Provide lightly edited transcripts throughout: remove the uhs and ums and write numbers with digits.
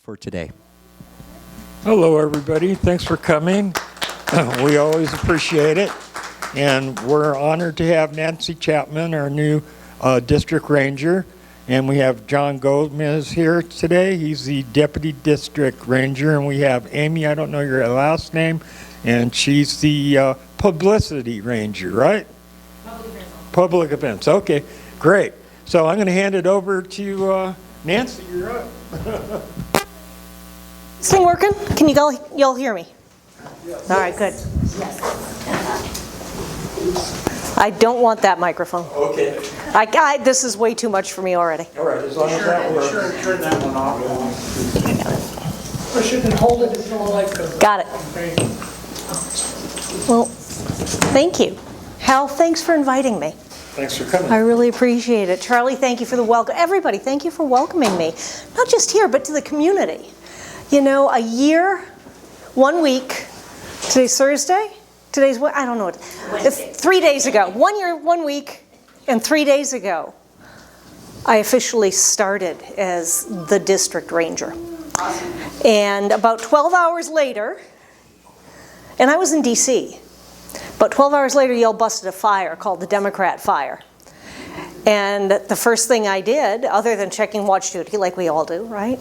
for today. Hello, everybody. Thanks for coming. We always appreciate it. And we're honored to have Nancy Chapman, our new district ranger. And we have John Gomez here today. He's the deputy district ranger. And we have Amy, I don't know your last name, and she's the publicity ranger, right? Public events. Public events. Okay, great. So I'm going to hand it over to Nancy. You're up. This thing working? Can you y'all hear me? Yes. All right, good. I don't want that microphone. Okay. This is way too much for me already. All right, as long as that works. Sure, turn that one off. Push it and hold it until the light goes up. Got it. Well, thank you. Hal, thanks for inviting me. Thanks for coming. I really appreciate it. Charlie, thank you for the welcome. Everybody, thank you for welcoming me. Not just here, but to the community. You know, a year, 1 week, today's Thursday? Today's what? I don't know what. Wednesday. 3 days ago. 1 year, 1 week, and 3 days ago, I officially started as the district ranger. Awesome. And about 12 hours later, and I was in DC, about 12 hours later, y'all busted a fire called the Democrat fire. And the first thing I did, other than checking watch duty like we all do, right,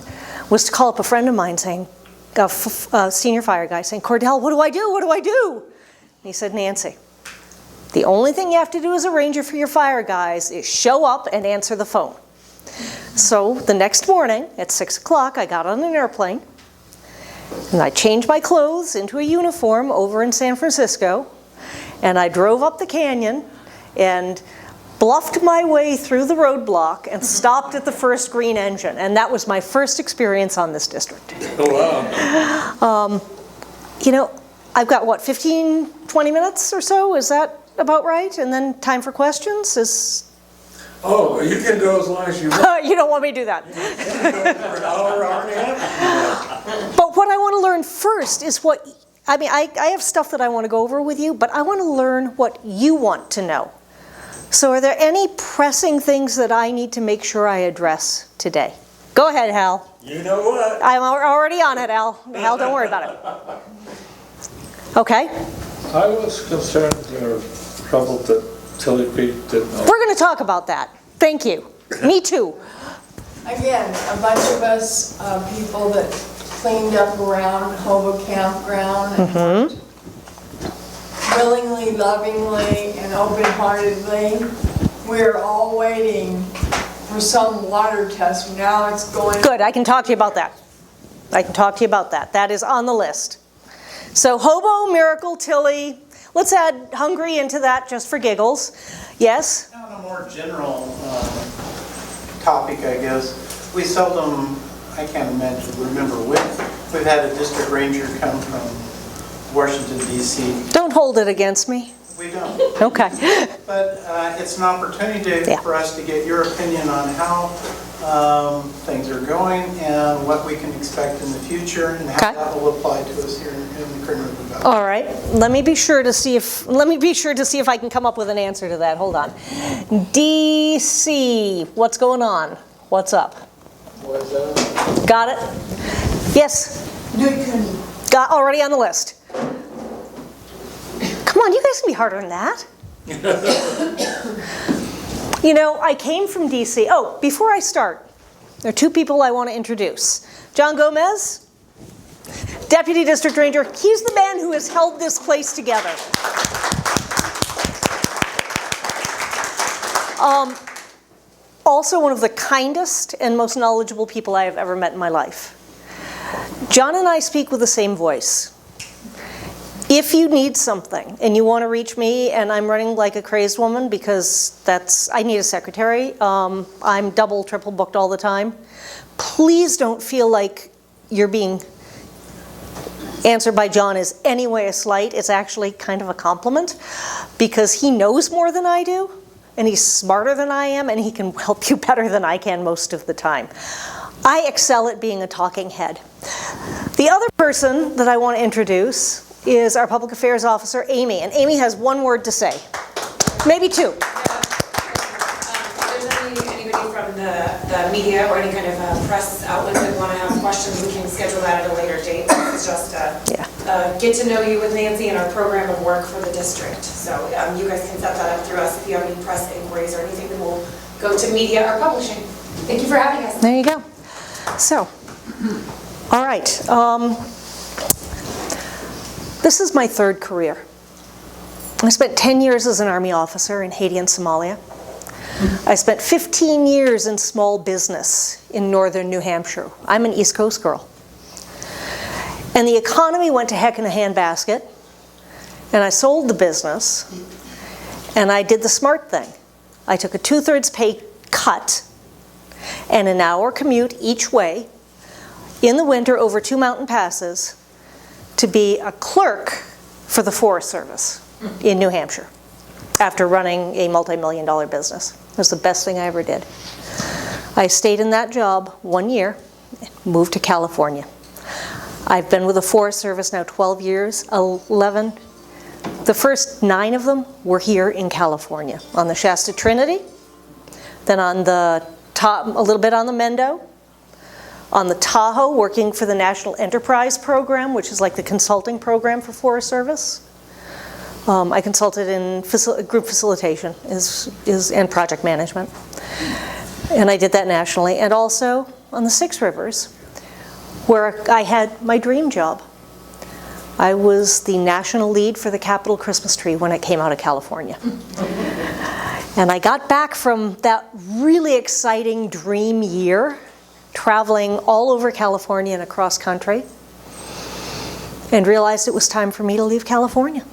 was to call up a friend of mine saying, a senior fire guy saying, Cordell, what do I do? What do I do? And he said, Nancy, the only thing you have to do as a ranger for your fire guys is show up and answer the phone. So the next morning at 6 o'clock, I got on an airplane and I changed my clothes into a uniform over in San Francisco, and I drove up the canyon and bluffed my way through the roadblock and stopped at the first green engine. And that was my first experience on this district. Oh, wow. You know, I've got, what, 15, 20 minutes or so? Is that about right? And then time for questions is... Oh, you can go as long as you want. You don't want me to do that. You can go for an hour, hour and a half. But what I want to learn first is what... I mean, I have stuff that I want to go over with you, but I want to learn what you want to know. So are there any pressing things that I need to make sure I address today? Go ahead, Hal. You know what? I'm already on it, Hal. Hal, don't worry about it. Okay. I was concerned or troubled that Tilly Pete didn't know. We're going to talk about that. Thank you. Me too. Again, a bunch of us, people that cleaned up around Hobo Campground, and willingly, lovingly, and open-heartedly. We're all waiting for some water test. Now it's going. Good. I can talk to you about that. I can talk to you about that. That is on the list. So Hobo, Miracle, Tilly. Let's add Hungry into that just for giggles. Yes? On a more general topic, I guess, we seldom, I can't remember when, we've had a district ranger come from Washington, D.C. Don't hold it against me. We don't. Okay. But it's an opportunity for us to get your opinion on how things are going and what we can expect in the future and how that will apply to us here in the Kern River Valley. All right. Let me be sure to see if I can come up with an answer to that. Hold on. DC, what's going on? What's up? Got it? Yes. Got already on the list. Come on, you guys can be harder than that. You know, I came from DC. Oh, before I start, there are two people I want to introduce. John Gomez, Deputy District Ranger. He's the man who has held this place together. Also one of the kindest and most knowledgeable people I have ever met in my life. John and I speak with the same voice. If you need something and you want to reach me, and I'm running like a crazed woman because I need a secretary. I'm double, triple booked all the time. Please don't feel like you're being answered by John is any way a slight. It's actually kind of a compliment because he knows more than I do and he's smarter than I am and he can help you better than I can most of the time. I excel at being a talking head. The other person that I want to introduce is our Public Affairs Officer, Amy. And Amy has one word to say. Maybe two. If there's anybody from the media or any kind of press outlet that want to have questions, we can schedule that at a later date. It's just get to know you with Nancy and our program of work for the district. So you guys can set that up through us if you have any press inquiries or anything, then we'll go to media or publishing. Thank you for having us. There you go. So, all right. This is my third career. I spent 10 years as an Army officer in Haiti and Somalia. I spent 15 years in small business in northern New Hampshire. I'm an East Coast girl. And the economy went to heck in a handbasket, and I sold the business, and I did the smart thing. I took a 2/3 pay cut and an hour commute each way in the winter over 2 mountain passes to be a clerk for the Forest Service in New Hampshire after running a multi-million-dollar business. It was the best thing I ever did. I stayed in that job 1 year, moved to California. I've been with the Forest Service now 12 years, 11. The first 9 of them were here in California, on the Shasta Trinity, then on the top, a little bit on the Mendo, on the Tahoe, working for the National Enterprise Program, which is like the consulting program for Forest Service. I consulted in group facilitation and project management. And I did that nationally. And also on the Six Rivers, where I had my dream job. I was the national lead for the Capitol Christmas tree when it came out of California. And I got back from that really exciting dream year, traveling all over California and across country, and realized it was time for me to leave California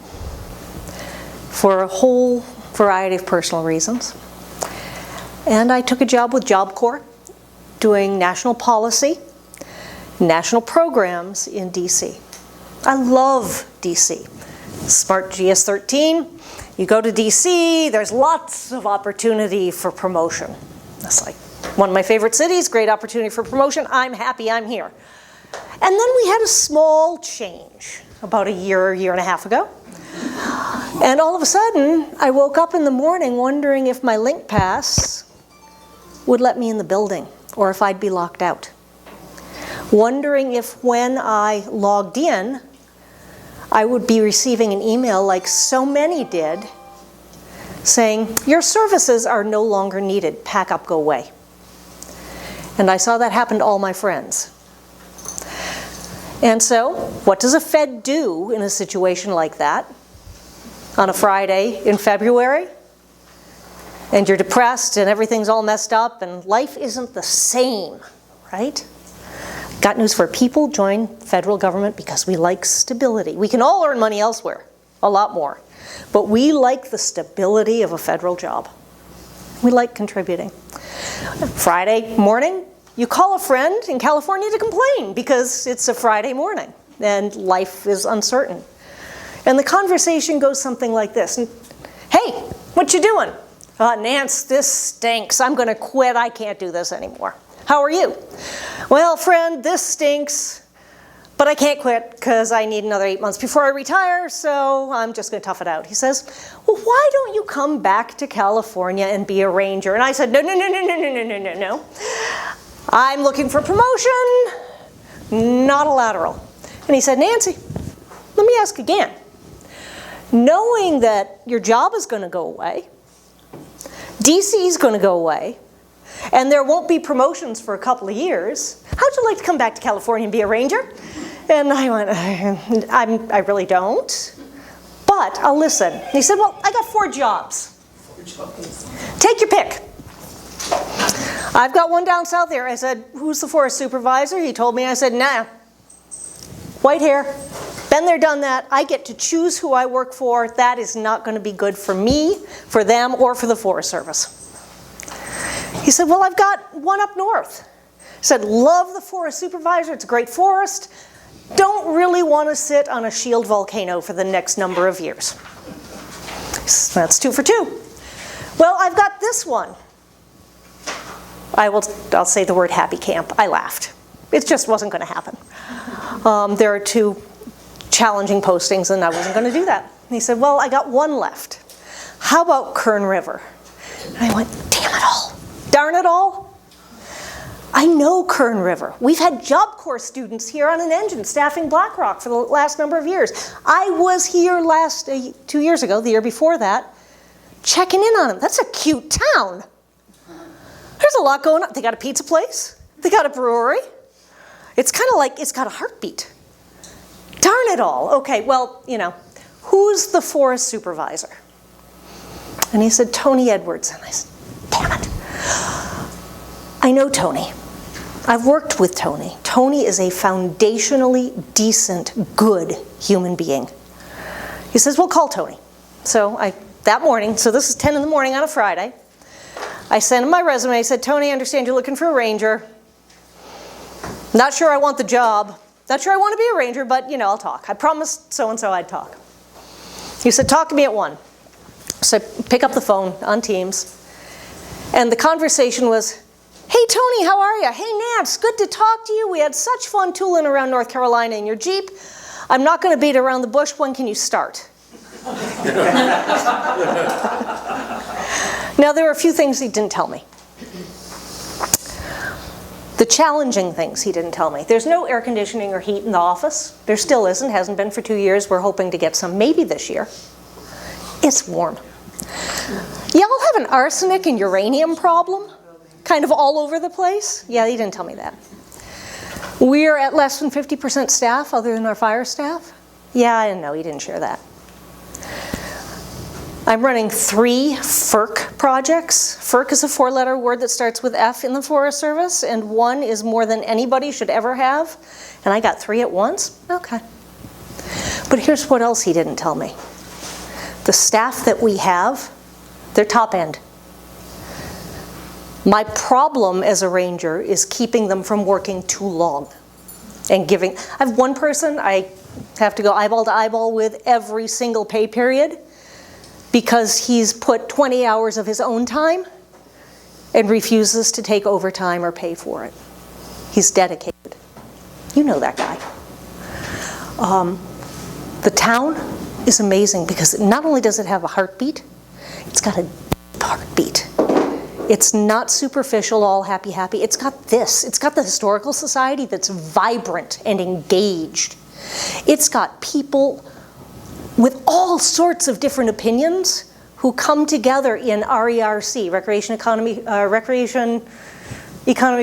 for a whole variety of personal reasons. And I took a job with Job Corps, doing national policy, national programs in DC. I love DC. Smart GS13, you go to DC, there's lots of opportunity for promotion. That's like one of my favorite cities, great opportunity for promotion. I'm happy I'm here. And then we had a small change about a year and a half ago. And all of a sudden, I woke up in the morning wondering if my link pass would let me in the building or if I'd be locked out. Wondering if when I logged in, I would be receiving an email like so many did saying, your services are no longer needed, pack up, go away. And I saw that happen to all my friends. And so, what does a Fed do in a situation like that on a Friday in February? And you're depressed and everything's all messed up and life isn't the same, right? Got news for people, join federal government because we like stability. We can all earn money elsewhere, a lot more. But we like the stability of a federal job. We like contributing. Friday morning, you call a friend in California to complain because it's a Friday morning and life is uncertain. And the conversation goes something like this. Hey, what you doing? Nance, this stinks. I'm going to quit. I can't do this anymore. How are you? Well, friend, this stinks, but I can't quit because I need another 8 months before I retire, so I'm just going to tough it out. He says, well, why don't you come back to California and be a ranger? And I said, no. I'm looking for promotion, not a lateral. And he said, Nancy, let me ask again. Knowing that your job is going to go away, DC is going to go away, and there won't be promotions for a couple of years, how'd you like to come back to California and be a ranger? And I went, I really don't, but I'll listen. And he said, well, I got 4 jobs. 4 jobs. Take your pick. I've got one down south here. I said, who's the forest supervisor? He told me. I said, nah. White hair. Been there, done that. I get to choose who I work for. That is not going to be good for me, for them, or for the Forest Service. He said, well, I've got one up north. He said, love the forest supervisor. It's a great forest. Don't really want to sit on a shield volcano for the next number of years. That's 2 for 2. Well, I've got this one. I'll say the word happy camp. I laughed. It just wasn't going to happen. There are 2 challenging postings, and I wasn't going to do that. And he said, well, I got 1 left. How about Kern River? And I went, damn it all. Darn it all. I know Kern River. We've had Job Corps students here on an engine staffing Blackrock for the last number of years. I was here 2 years ago, the year before that, checking in on them. That's a cute town. There's a lot going on. They got a pizza place. They got a brewery. It's kind of like it's got a heartbeat. Darn it all. Okay, well, you know, who's the forest supervisor? And he said, Tony Edwards. And I said, damn it. I know Tony. I've worked with Tony. Tony is a foundationally decent, good human being. He says, well, call Tony. So that morning, so this is 10 in the morning on a Friday, I sent him my resume. I said, Tony, I understand you're looking for a ranger. Not sure I want the job. Not sure I want to be a ranger, but, you know, I'll talk. I promised so-and-so I'd talk. He said, talk to me at 1. So I pick up the phone on Teams, and the conversation was, hey, Tony, how are you? Hey, Nance, good to talk to you. We had such fun tooling around North Carolina in your Jeep. I'm not going to beat around the bush. When can you start? Now, there were a few things he didn't tell me. The challenging things he didn't tell me. There's no air conditioning or heat in the office. There still isn't. Hasn't been for 2 years. We're hoping to get some maybe this year. It's warm. Y'all have an arsenic and uranium problem? Kind of all over the place? Yeah, he didn't tell me that. We're at less than 50% staff other than our fire staff? Yeah, I didn't know. He didn't share that. I'm running 3 FERC projects. FERC is a 4-letter word that starts with F in the Forest Service, and 1 is more than anybody should ever have. And I got 3 at once? Okay. But here's what else he didn't tell me. The staff that we have, they're top end. My problem as a ranger is keeping them from working too long and giving. I have one person I have to go eyeball to eyeball with every single pay period because he's put 20 hours of his own time and refuses to take overtime or pay for it. He's dedicated. You know that guy. The town is amazing because not only does it have a heartbeat, it's got a deep heartbeat. It's not superficial, all happy, happy. It's got this. It's got the Historical Society that's vibrant and engaged. It's got people with all sorts of different opinions who come together in RERC, Recreation Economy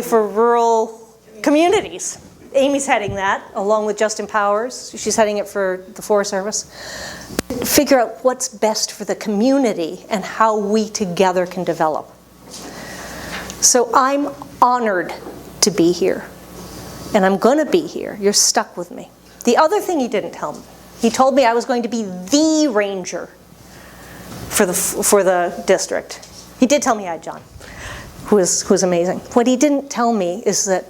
for Rural Communities. Amy's heading that, along with Justin Powers. She's heading it for the Forest Service. Figure out what's best for the community and how we together can develop. So I'm honored to be here, and I'm going to be here. You're stuck with me. The other thing he didn't tell me, he told me I was going to be the ranger for the district. He did tell me I had John, who is amazing. What he didn't tell me is that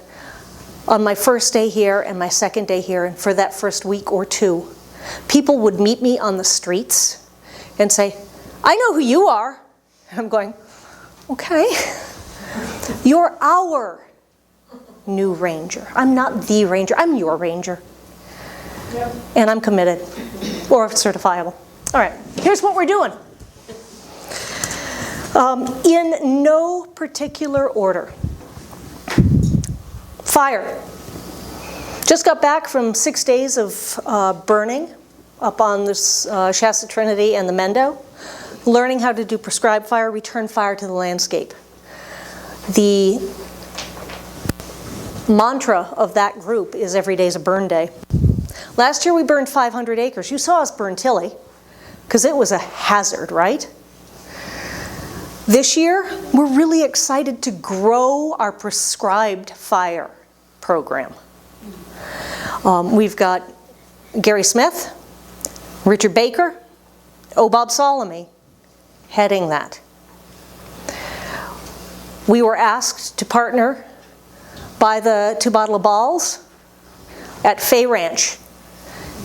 on my first day here and my second day here, and for that first week or 2, people would meet me on the streets and say, I know who you are. And I'm going, okay. You're our new ranger. I'm not the ranger. I'm your ranger. Yep. And I'm committed or certifiable. All right, here's what we're doing. In no particular order. Fire. Just got back from 6 days of burning up on this Shasta Trinity and the Mendo, learning how to do prescribed fire, return fire to the landscape. The mantra of that group is every day's a burn day. Last year we burned 500 acres. You saw us burn Tilly because it was a hazard, right? This year we're really excited to grow our prescribed fire program. We've got Gary Smith, Richard Baker, Bob Solomon heading that. We were asked to partner by the Two Bottle of Balls at Fay Ranch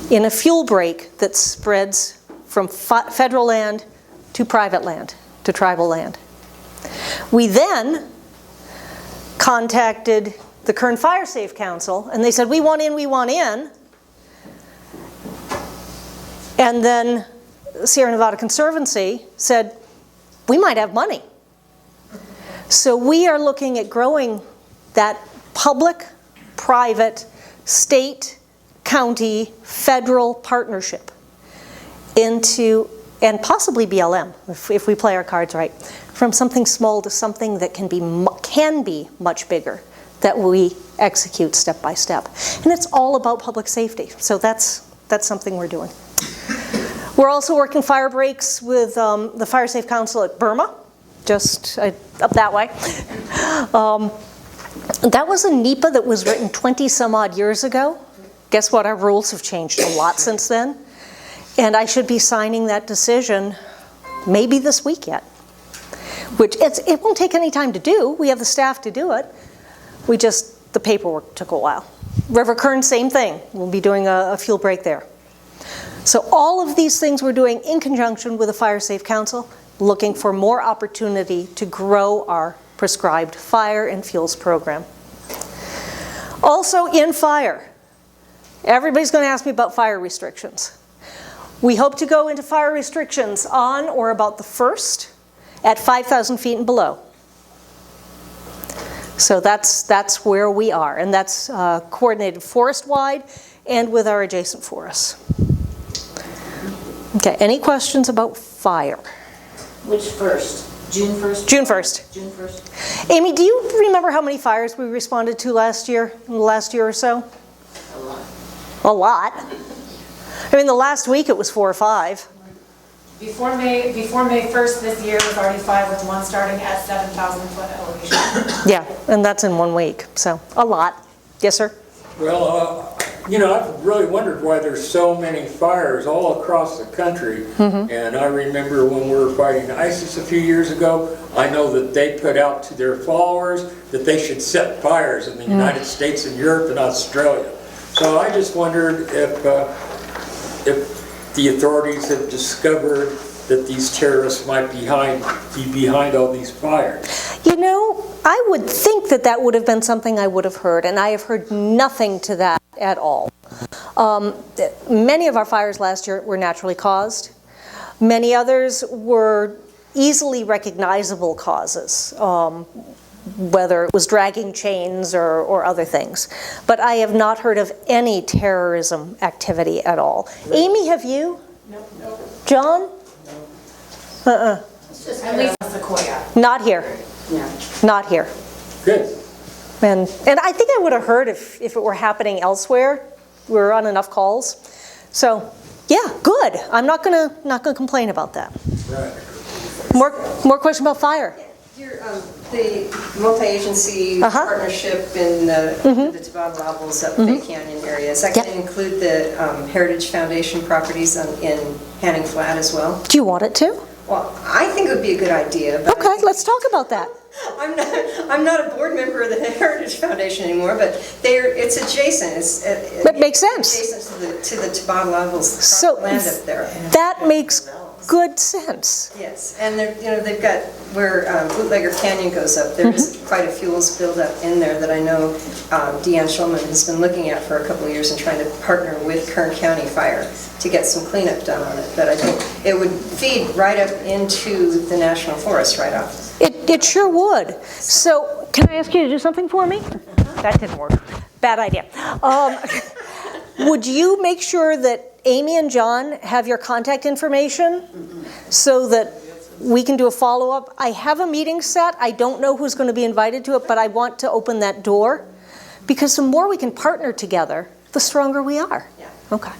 in a fuel break that spreads from federal land to private land, to tribal land. We then contacted the Kern Fire Safe Council, and they said, we want in, we want in. And then Sierra Nevada Conservancy said, we might have money. So we are looking at growing that public, private, state, county, federal partnership into, and possibly BLM, if we play our cards right, from something small to something that can be much bigger, that we execute step by step. And it's all about public safety. So that's something we're doing. We're also working fire breaks with the Fire Safe Council at Burma, just up that way. That was a NEPA that was written 20 some odd years ago. Guess what? Our rules have changed a lot since then. And I should be signing that decision maybe this week yet. Which it won't take any time to do. We have the staff to do it. The paperwork took a while. River Kern, same thing. We'll be doing a fuel break there. So all of these things we're doing in conjunction with the Fire Safe Council, looking for more opportunity to grow our prescribed fire and fuels program. Also in fire, everybody's going to ask me about fire restrictions. We hope to go into fire restrictions on or about the 1st at 5,000 feet and below. So that's where we are, and that's coordinated forest-wide and with our adjacent forests. Okay, any questions about fire? Which first? June 1st? June 1st. June 1st? Amy, do you remember how many fires we responded to last year, in the last year or so? A lot. A lot. I mean, the last week it was 4 or 5. Before May 1st this year, it was already 5 with one starting at 7,000 foot elevation. Yeah, and that's in 1 week, so a lot. Yes, sir? Well, I've really wondered why there's so many fires all across the country. And I remember when we were fighting ISIS a few years ago, I know that they put out to their followers that they should set fires in the United States and Europe and Australia. So I just wondered if the authorities have discovered that these terrorists might be behind all these fires. You know, I would think that would have been something I would have heard, and I have heard nothing to that at all. Many of our fires last year were naturally caused. Many others were easily recognizable causes, whether it was dragging chains or other things. But I have not heard of any terrorism activity at all. Amy, have you? No. John? At least Sequoia. Not here. Yeah. Not here. Good. And I think I would have heard if it were happening elsewhere. We were on enough calls. So, yeah, good. I'm not gonna complain about that. Right. More question about fire. The multi-agency partnership in the toboggan levels up Bay Canyon area, is that going to include the Heritage Foundation properties in Hanning Flat as well? Do you want it to? Well, I think it would be a good idea. But Okay, let's talk about that. I'm not a board member of the Heritage Foundation anymore, but it's adjacent. That makes sense. Adjacent to the toboggan levels, So land up there. that makes good sense. Yes, and they've got where Bootlegger Canyon goes up. There's quite a fuels buildup in there that I know Deanne Schulman has been looking at for a couple of years and trying to partner with Kern County Fire to get some cleanup done on it. But I think it would feed right up into the National Forest right off. It sure would. So, can I ask you to do something for me? That didn't work. Bad idea. Would you make sure that Amy and John have your contact information so that we can do a follow-up? I have a meeting set. I don't know who's going to be invited to it, but I want to open that door because the more we can partner together, the stronger we are. Yeah. Okay.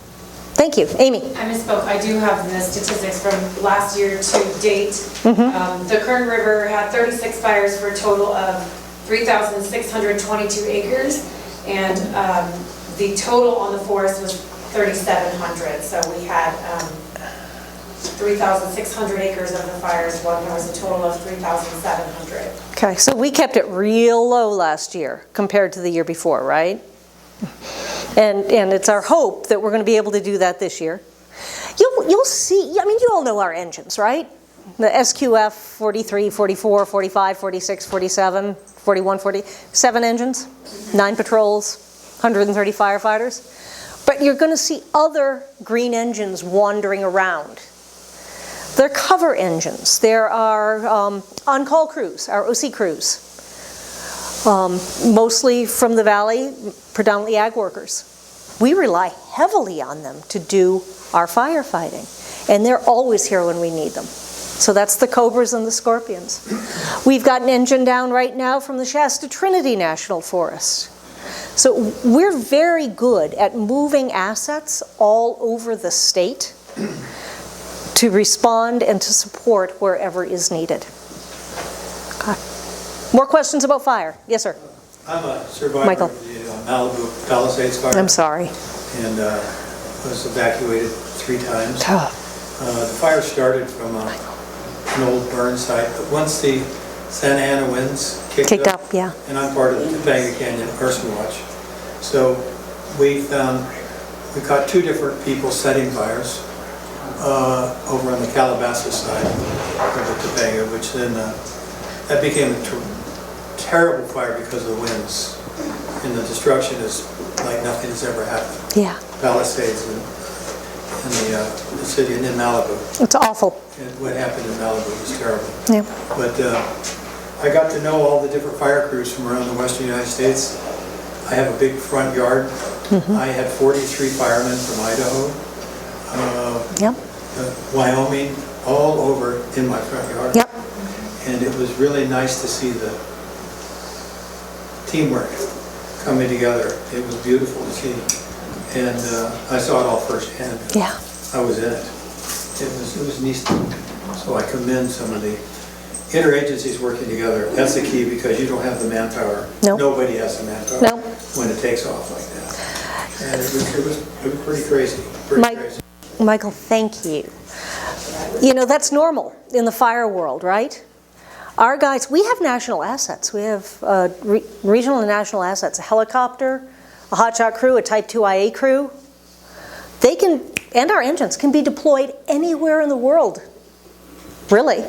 Thank you. Amy. I misspoke. I do have the statistics from last year to date. The Kern River had 36 fires for a total of 3,622 acres, and the total on the forest was 3,700. So we had 3,600 acres of the fires. There was a total of 3,700. Okay, so we kept it real low last year compared to the year before, right? And it's our hope that we're going to be able to do that this year. You'll see, I mean, you all know our engines, right? The SQF 43, 44, 45, 46, 47, 41, 47 engines, 9 patrols, 130 firefighters. But you're going to see other green engines wandering around. They're cover engines. There are on-call crews, our OC crews. mostly from the valley, predominantly ag workers. We rely heavily on them to do our firefighting, and they're always here when we need them. So that's the Cobras and the Scorpions. We've got an engine down right now from the Shasta Trinity National Forest. So we're very good at moving assets all over the state to respond and to support wherever is needed. Okay. More questions about fire? Yes, sir. I'm a survivor Michael. of the Malibu Palisades fire. I'm sorry. And was evacuated 3 times. The fire started from an old burn site, but once the Santa Ana winds kicked up, yeah. and I'm part of the Topanga Canyon Arson Watch, so we caught 2 different people setting fires over on the Calabasas side of the Topanga, which then that became a terrible fire because of the winds, and the destruction is like nothing has ever happened. Yeah. Palisades and the city, and in Malibu. It's awful. And what happened in Malibu was terrible. Yeah. But I got to know all the different fire crews from around the western United States. I have a big front yard. I had 43 firemen from Idaho, Wyoming, all over in my front yard. Yep. And it was really nice to see the teamwork coming together. It was beautiful to see. And I saw it all firsthand. Yeah. I was in it. It was neat. So I commend some of the interagencies working together. That's the key, because you don't have the manpower. Nope. Nobody has the manpower Nope. when it takes off like that. And it was pretty crazy. Crazy. Michael, thank you. You know, that's normal in the fire world, right? Our guys, we have national assets. We have regional and national assets. A helicopter, a hotshot crew, a Type 2IA crew. They can, and our engines can be deployed anywhere in the world, really,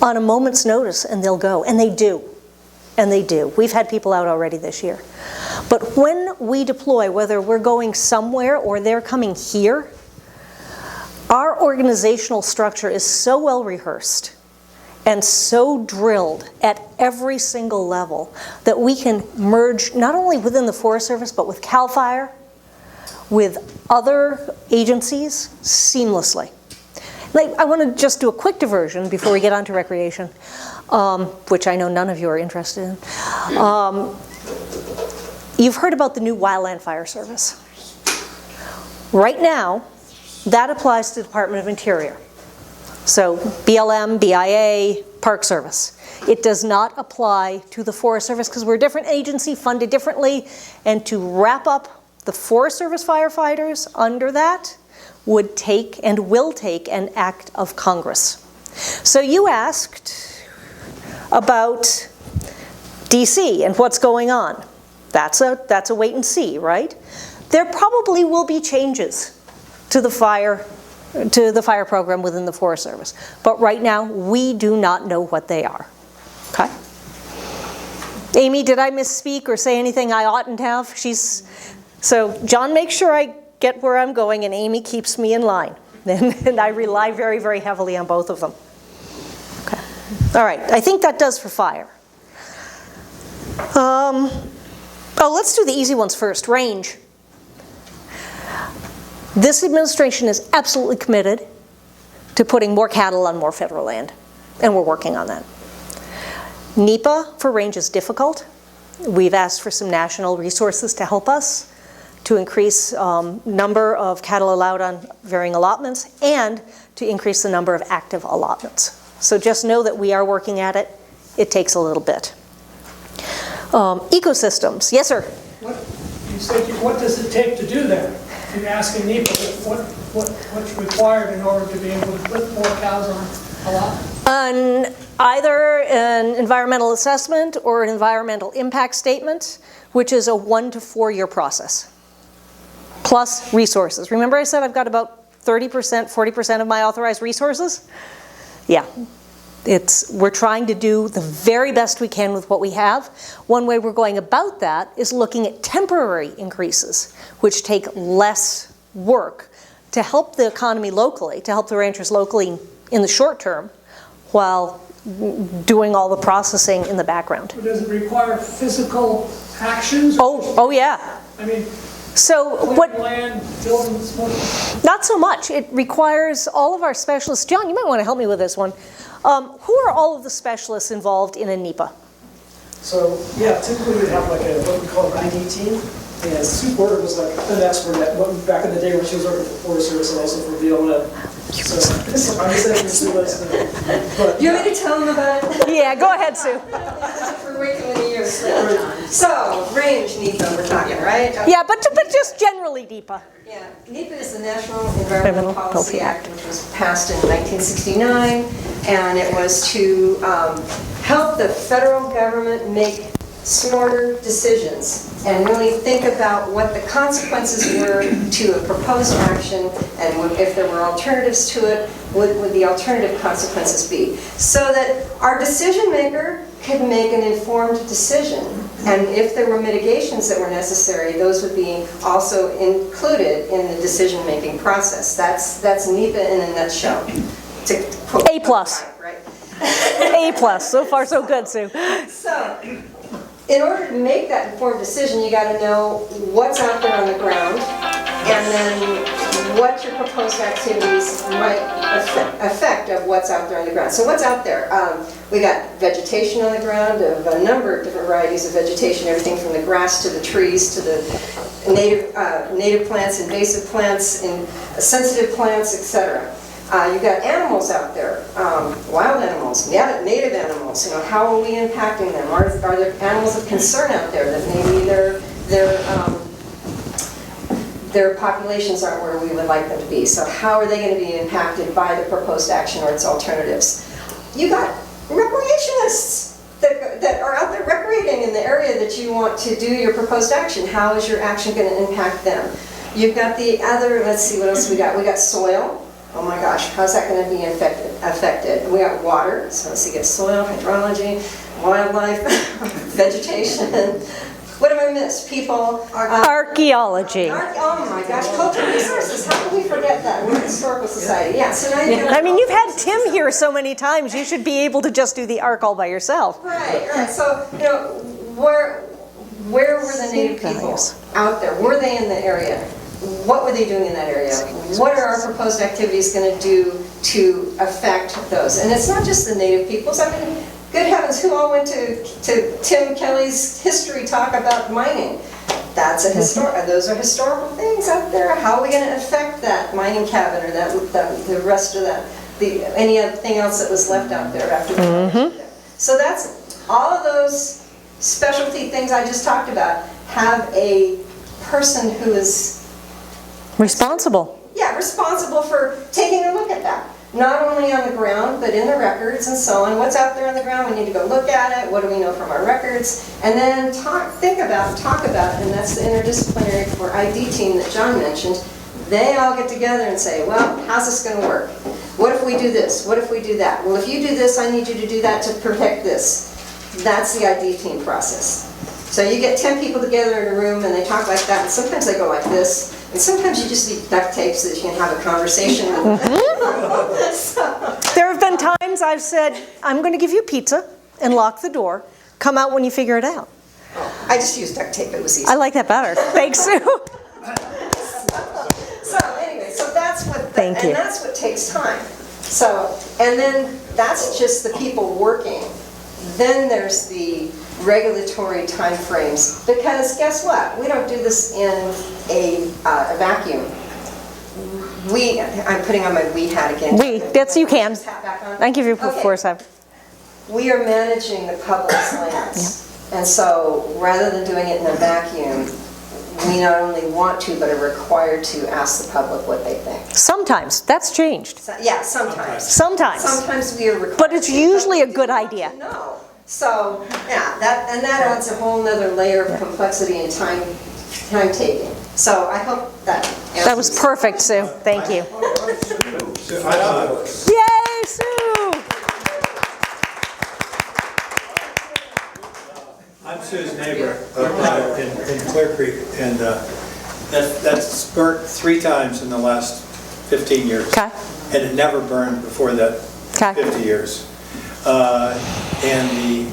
on a moment's notice, and they'll go. And they do. And they do. We've had people out already this year. But when we deploy, whether we're going somewhere or they're coming here, our organizational structure is so well rehearsed and so drilled at every single level that we can merge not only within the Forest Service, but with CAL FIRE, with other agencies seamlessly. I want to just do a quick diversion before we get on to recreation, which I know none of you are interested in. You've heard about the new Wildland Fire Service. Right now, that applies to the Department of Interior. So BLM, BIA, Park Service. It does not apply to the Forest Service because we're a different agency, funded differently, and to wrap up the Forest Service firefighters under that would take and will take an act of Congress. So you asked about DC and what's going on. That's a wait and see, right? There probably will be changes to the fire program within the Forest Service. But right now, we do not know what they are. Okay? Amy, did I misspeak or say anything I oughtn't have? So John makes sure I get where I'm going, and Amy keeps me in line. And I rely very, very heavily on both of them. Okay. All right, I think that does for fire. Let's do the easy ones first. Range. This administration is absolutely committed to putting more cattle on more federal land, and we're working on that. NEPA for range is difficult. We've asked for some national resources to help us to increase number of cattle allowed on varying allotments and to increase the number of active allotments. So just know that we are working at it. It takes a little bit. Ecosystems. Yes, sir? You said, what does it take to do that? You're asking NEPA, what's required in order to be able to put more cows on a lot? Either an environmental assessment or an environmental impact statement, which is a 1 to 4 year process, plus resources. Remember I said I've got about 30%, 40% of my authorized resources? Yeah. We're trying to do the very best we can with what we have. One way we're going about that is looking at temporary increases, which take less work to help the economy locally, to help the ranchers locally in the short term, while doing all the processing in the background. Does it require physical actions? Oh yeah. I mean, So clearing what? land, building smoke? Not so much. It requires all of our specialists. John, you might want to help me with this one. Who are all of the specialists involved in a NEPA? So, yeah, typically we'd have like what we call an ID team. And Sue Porter was like an expert at back in the day when she was working for Forest Service and also for BLM. So I'm just saying Sue was. But You want me to tell them about it? Yeah, go ahead, Sue. For way too many years. So, range NEPA we're talking, right? Yeah, but just generally NEPA. Yeah, NEPA is the National Environmental Policy Act, which was passed in 1969, and it was to help the federal government make smarter decisions and really think about what the consequences were to a proposed action, and if there were alternatives to it, what would the alternative consequences be? So that our decision maker could make an informed decision, and if there were mitigations that were necessary, those would be also included in the decision-making process. That's NEPA in a nutshell. To quote A plus. right? A plus. So far, so good, Sue. So, in order to make that informed decision, you got to know what's out there on the ground, and then what your proposed activities might affect of what's out there on the ground. So what's out there? We got vegetation on the ground of a number of different varieties of vegetation, everything from the grass to the trees to the native plants, invasive plants, and sensitive plants, etc. You've got animals out there, wild animals, native animals. You know, how are we impacting them? Are there animals of concern out there that maybe their populations aren't where we would like them to be? So how are they going to be impacted by the proposed action or its alternatives? You got recreationists that are out there recreating in the area that you want to do your proposed action. How is your action going to impact them? You've got the other, let's see what else we got. We got soil. Oh my gosh, how's that going to be affected? We got water, so let's see, get soil, hydrology, wildlife, vegetation. What have I missed? People. Archaeology. Oh my gosh, cultural resources. How can we forget that? We're a historical society. Yeah. So now I mean, you've had Tim here so many times. You should be able to just do the arc all by yourself. Right. So where were the native people out there? Were they in the area? What were they doing in that area? What are our proposed activities going to do to affect those? And it's not just the native peoples. I mean, good heavens, who all went to Tim Kelly's history talk about mining? That's those are historical things out there. How are we going to affect that mining cabin or the rest of that, anything else that was left out there after the mine? So that's all of those specialty things I just talked about have a person who is responsible. Yeah, responsible for taking a look at that. Not only on the ground, but in the records and so on. What's out there on the ground? We need to go look at it. What do we know from our records? And then talk about, and that's the interdisciplinary or ID team that John mentioned. They all get together and say, well, how's this going to work? What if we do this? What if we do that? Well, if you do this, I need you to do that to protect this. That's the ID team process. So you get 10 people together in a room and they talk like that, and sometimes they go like this. And sometimes you just need duct tape so that you can have a conversation with them. So. There have been times I've said, I'm going to give you pizza and lock the door. Come out when you figure it out. I just used duct tape. It was easy. I like that better. Thanks, Sue. So anyway, so that's what, Thank you. And that's what takes time. So, and then that's just the people working. Then there's the regulatory timeframes, because guess what? We don't do this in a vacuum. I'm putting on my we hat again. That's you can. Thank you for Okay. course. We are managing the public's lands. And so rather than doing it in a vacuum, we not only want to, but are required to ask the public what they think. Sometimes. That's changed. Yeah, sometimes. Sometimes. Sometimes we are required. But it's usually a good idea. No. So, yeah, that adds a whole nother layer of complexity and time taking. So I hope that answers. That was perfect, Sue. Thank you. Yay, Sue! I'm Sue's neighbor up in Clear Creek, and that's burnt 3 times in the last 15 years. Okay. And it never burned before that Okay. 50 years. And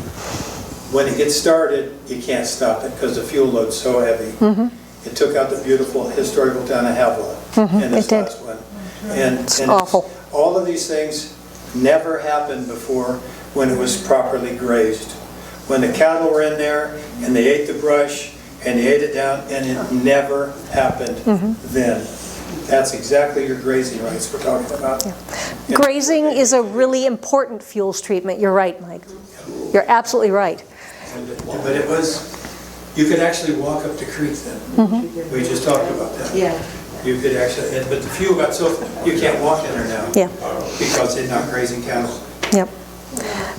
when it gets started, you can't stop it because the fuel load's so heavy. It took out the beautiful historical town of Haviland in this last one. And awful. all of these things never happened before when it was properly grazed. When the cattle were in there and they ate the brush and they ate it down, and it never happened then. That's exactly your grazing rights we're talking about. Grazing is a really important fuels treatment. You're right, Mike. You're absolutely right. But it was, you could actually walk up the creek then. We just talked about that. Yeah. You could actually, but the fuel got so, you can't walk in there now. Yeah. Because they're not grazing cattle. Yep.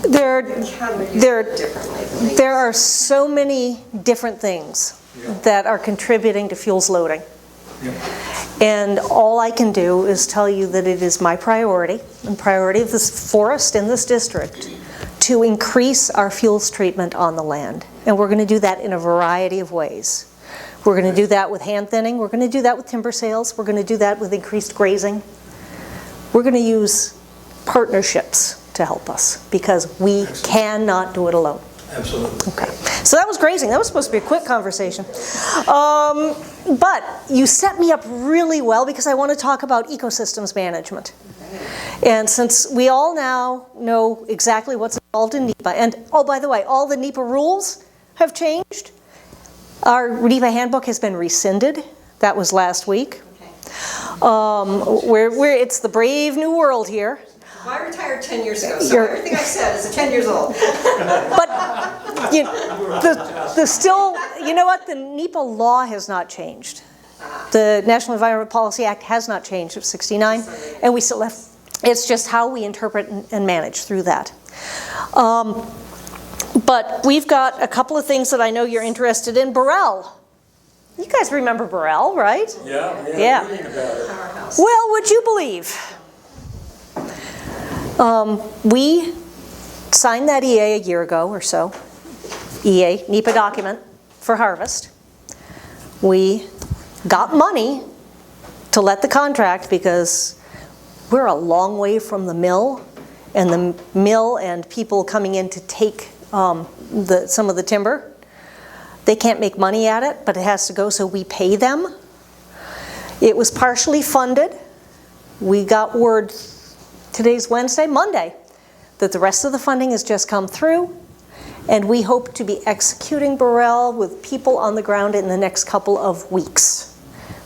There are so many different things that are contributing to fuels loading. And all I can do is tell you that it is my priority, and priority of this forest in this district, to increase our fuels treatment on the land. And we're going to do that in a variety of ways. We're going to do that with hand thinning. We're going to do that with timber sales. We're going to do that with increased grazing. We're going to use partnerships to help us because we cannot do it alone. Absolutely. Okay. So that was grazing. That was supposed to be a quick conversation. But you set me up really well because I want to talk about ecosystems management. And since we all now know exactly what's involved in NEPA, and oh, by the way, all the NEPA rules have changed. Our NEPA handbook has been rescinded. That was last week. It's the brave new world here. I retired 10 years ago, so everything I said is 10 years old. But you know what? The NEPA law has not changed. The National Environment Policy Act has not changed of '69, and we still have. It's just how we interpret and manage through that. But we've got a couple of things that I know you're interested in. Burrell. You guys remember Burrell, right? Yeah. Reading about it. Well, would you believe? We signed that EA a year ago or so. EA, NEPA document for harvest. We got money to let the contract because we're a long way from the mill, and the mill and people coming in to take some of the timber. They can't make money at it, but it has to go, so we pay them. It was partially funded. We got word, today's Wednesday, Monday, that the rest of the funding has just come through, and we hope to be executing Burrell with people on the ground in the next couple of weeks,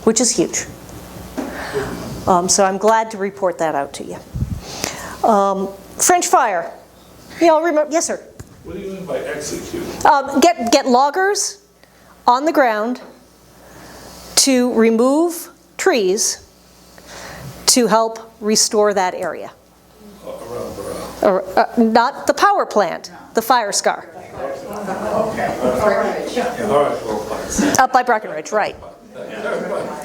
which is huge. So I'm glad to report that out to you. French fire. You all remember? Yes, sir. What do you mean by execute? Get loggers on the ground to remove trees to help restore that area. Around Burrell. Not the power plant, the fire scar. Up by Breckenridge, right.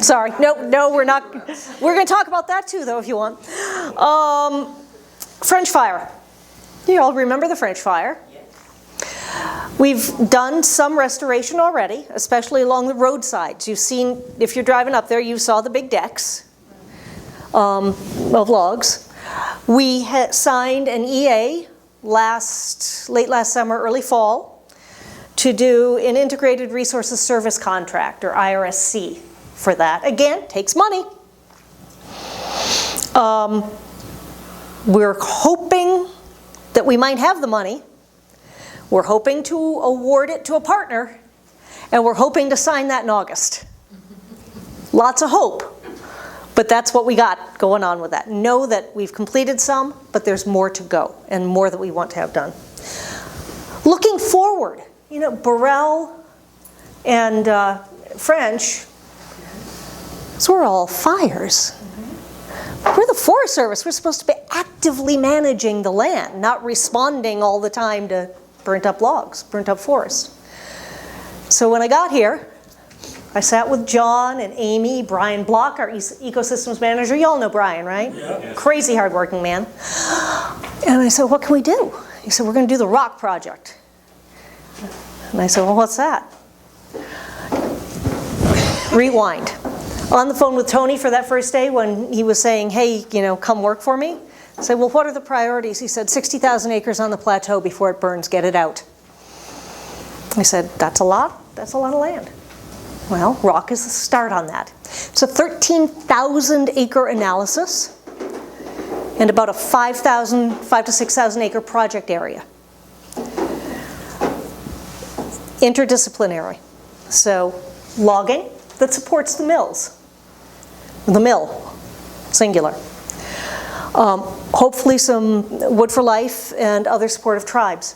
Sorry, no, we're not. We're going to talk about that too, though, if you want. French fire. You all remember the French fire? We've done some restoration already, especially along the roadsides. You've seen, if you're driving up there, you saw the big decks of logs. We had signed an EA late last summer, early fall, to do an Integrated Resources Service contract, or IRSC, for that. Again, takes money. We're hoping that we might have the money. We're hoping to award it to a partner, and we're hoping to sign that in August. Lots of hope, but that's what we got going on with that. Know that we've completed some, but there's more to go, and more that we want to have done. Looking forward, you know, Burrell and French, so we're all fires. We're the Forest Service. We're supposed to be actively managing the land, not responding all the time to burnt up logs, burnt up forest. So when I got here, I sat with John and Amy, Brian Block, our ecosystems manager. You all know Brian, right? Yeah. Crazy hardworking man. And I said, what can we do? He said, we're going to do the rock project. And I said, well, what's that? Rewind. On the phone with Tony for that first day when he was saying, hey, come work for me. I said, well, what are the priorities? He said, 60,000 acres on the plateau before it burns, get it out. I said, that's a lot of land. Well, rock is the start on that. It's a 13,000 acre analysis and about a 5 to 6,000 acre project area. Interdisciplinary. So logging that supports the mills. The mill, singular. Hopefully some Wood for Life and other supportive tribes.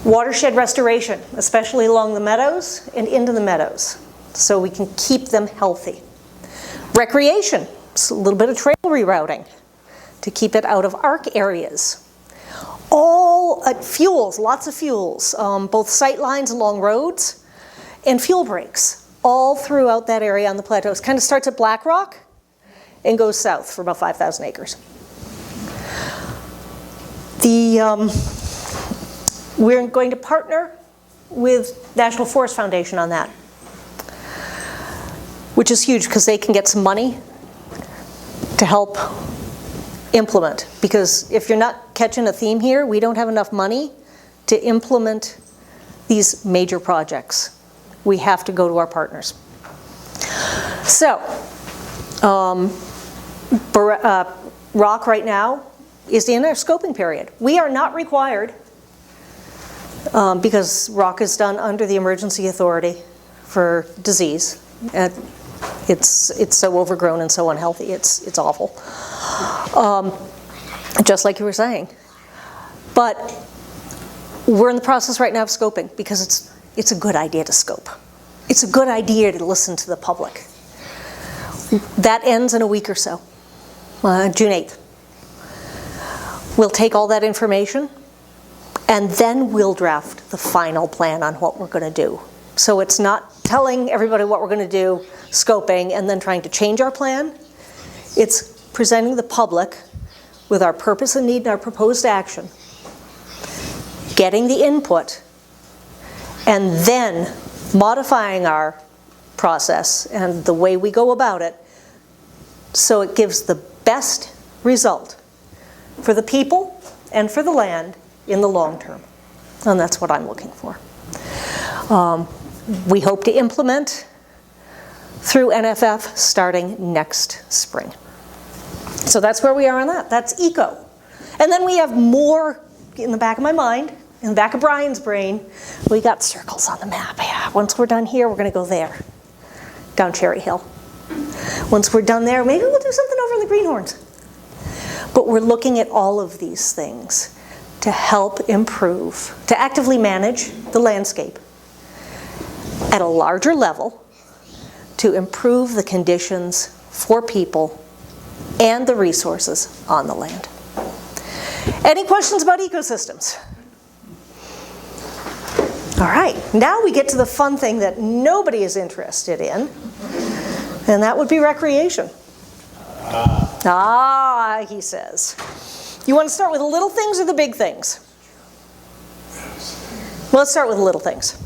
Watershed restoration, especially along the meadows and into the meadows, so we can keep them healthy. Recreation, so a little bit of trail rerouting to keep it out of arc areas. All fuels, lots of fuels, both sight lines along roads and fuel breaks, all throughout that area on the plateaus. Kind of starts at Black Rock and goes south for about 5,000 acres. We're going to partner with National Forest Foundation on that, which is huge because they can get some money to help implement. Because if you're not catching a theme here, we don't have enough money to implement these major projects. We have to go to our partners. So, rock right now is in our scoping period. We are not required, because rock is done under the emergency authority for disease. It's so overgrown and so unhealthy. It's awful. Just like you were saying. But we're in the process right now of scoping because it's a good idea to scope. It's a good idea to listen to the public. That ends in a week or so, June 8th. We'll take all that information and then we'll draft the final plan on what we're going to do. So it's not telling everybody what we're going to do, scoping, and then trying to change our plan. It's presenting the public with our purpose and need and our proposed action, getting the input, and then modifying our process and the way we go about it so it gives the best result for the people and for the land in the long term. And that's what I'm looking for. We hope to implement through NFF starting next spring. So that's where we are on that. That's eco. And then we have more in the back of my mind, in the back of Brian's brain. We got circles on the map. Yeah, once we're done here, we're going to go there, down Cherry Hill. Once we're done there, maybe we'll do something over in the Greenhorns. But we're looking at all of these things to help improve, to actively manage the landscape at a larger level to improve the conditions for people and the resources on the land. Any questions about ecosystems? All right, now we get to the fun thing that nobody is interested in, and that would be recreation. He says. You want to start with the little things or the big things? Well, let's start with the little things.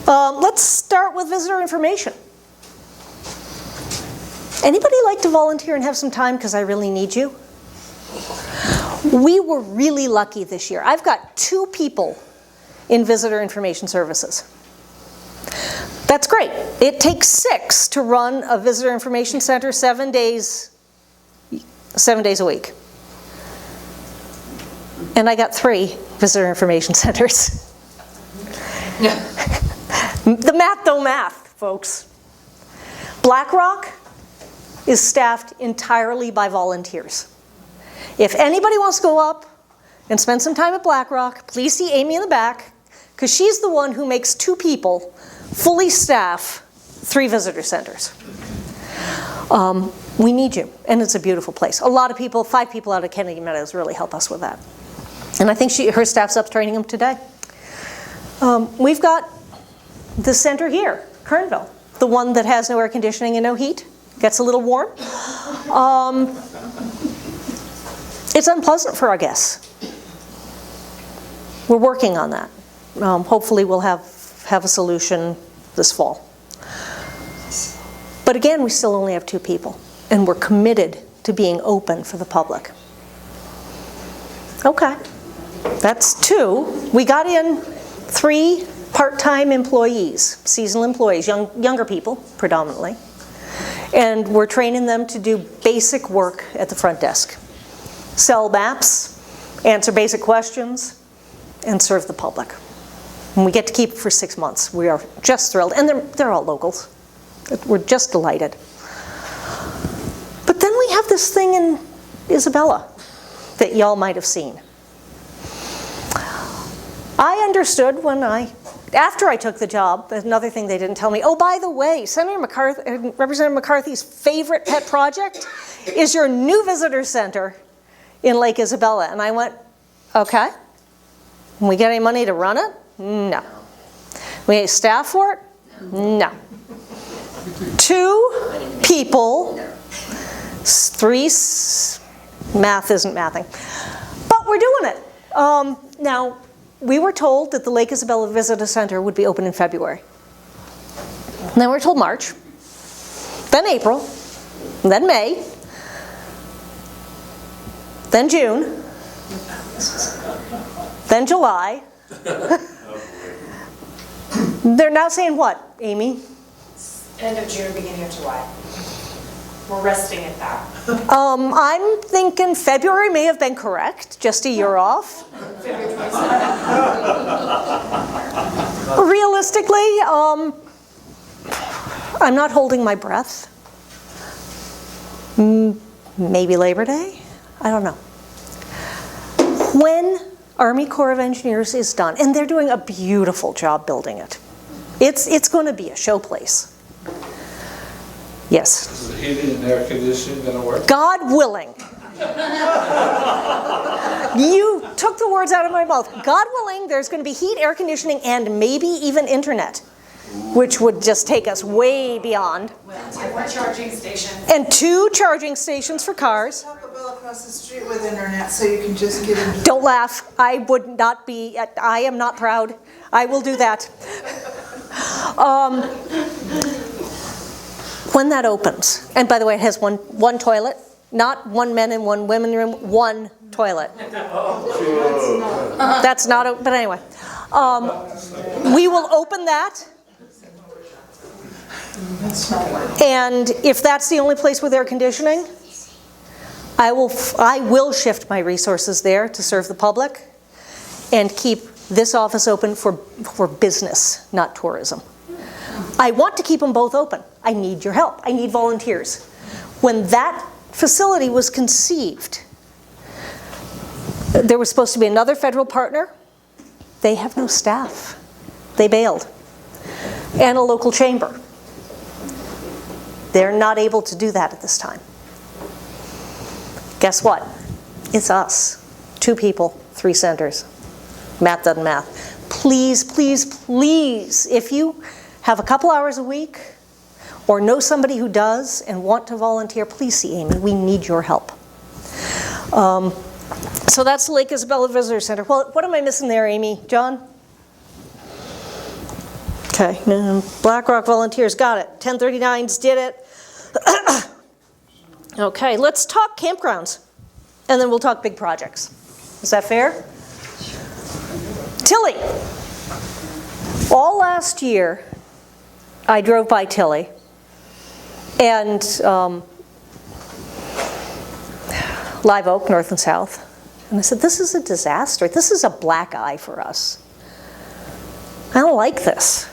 Let's start with visitor information. Anybody like to volunteer and have some time because I really need you? We were really lucky this year. I've got 2 people in visitor information services. That's great. It takes 6 to run a visitor information center 7 days a week. And I got 3 visitor information centers. The math don't math, folks. Black Rock is staffed entirely by volunteers. If anybody wants to go up and spend some time at Black Rock, please see Amy in the back, because she's the one who makes 2 people fully staff 3 visitor centers. We need you, and it's a beautiful place. A lot of people, 5 people out of Kennedy Meadows really help us with that. And I think her staff's up training them today. We've got the center here, Kernville, the one that has no air conditioning and no heat. Gets a little warm. It's unpleasant for our guests. We're working on that. Hopefully we'll have a solution this fall. But again, we still only have 2 people, and we're committed to being open for the public. Okay, that's 2. We got in 3 part-time employees, seasonal employees, younger people predominantly, and we're training them to do basic work at the front desk. Sell maps, answer basic questions, and serve the public. And we get to keep it for 6 months. We are just thrilled, and they're all locals. We're just delighted. But then we have this thing in Isabella that y'all might have seen. I understood after I took the job, another thing they didn't tell me, oh, by the way, Representative McCarthy's favorite pet project is your new visitor center in Lake Isabella. And I went, okay. We get any money to run it? No. We need staff for it? No. 2 people, 3, math isn't mathing, but we're doing it. Now, we were told that the Lake Isabella Visitor Center would be open in February. And then we were told March, then April, then May, then June, then July. They're now saying what, Amy? End of June, beginning of July. We're resting at that. I'm thinking February may have been correct, just a year off. Realistically, I'm not holding my breath. Maybe Labor Day? I don't know. When Army Corps of Engineers is done, and they're doing a beautiful job building it, it's going to be a showplace. Yes. Is the heating and air conditioning going to work? God willing. You took the words out of my mouth. God willing, there's going to be heat, air conditioning, and maybe even internet, which would just take us way beyond. And 1 charging station. And 2 charging stations for cars. Taco Bell across the street with internet, so you can just get into. Don't laugh. I would not be, I am not proud. I will do that. When that opens, and by the way, it has one toilet, not 1 men and 1 women room, 1 toilet. That's not, but anyway. We will open that. And if that's the only place with air conditioning, I will shift my resources there to serve the public and keep this office open for business, not tourism. I want to keep them both open. I need your help. I need volunteers. When that facility was conceived, there was supposed to be another federal partner. They have no staff. They bailed. And a local chamber. They're not able to do that at this time. Guess what? It's us. 2 people, 3 centers. Math doesn't math. Please, please, please, if you have a couple hours a week or know somebody who does and want to volunteer, please see Amy. We need your help. So that's the Lake Isabella Visitor Center. Well, what am I missing there, Amy? John? Okay, BlackRock volunteers, got it. 1039s did it. Okay, let's talk campgrounds, and then we'll talk big projects. Is that fair? Tilly. All last year, I drove by Tilly, and Live Oak, north and south, and I said, this is a disaster. This is a black eye for us. I don't like this.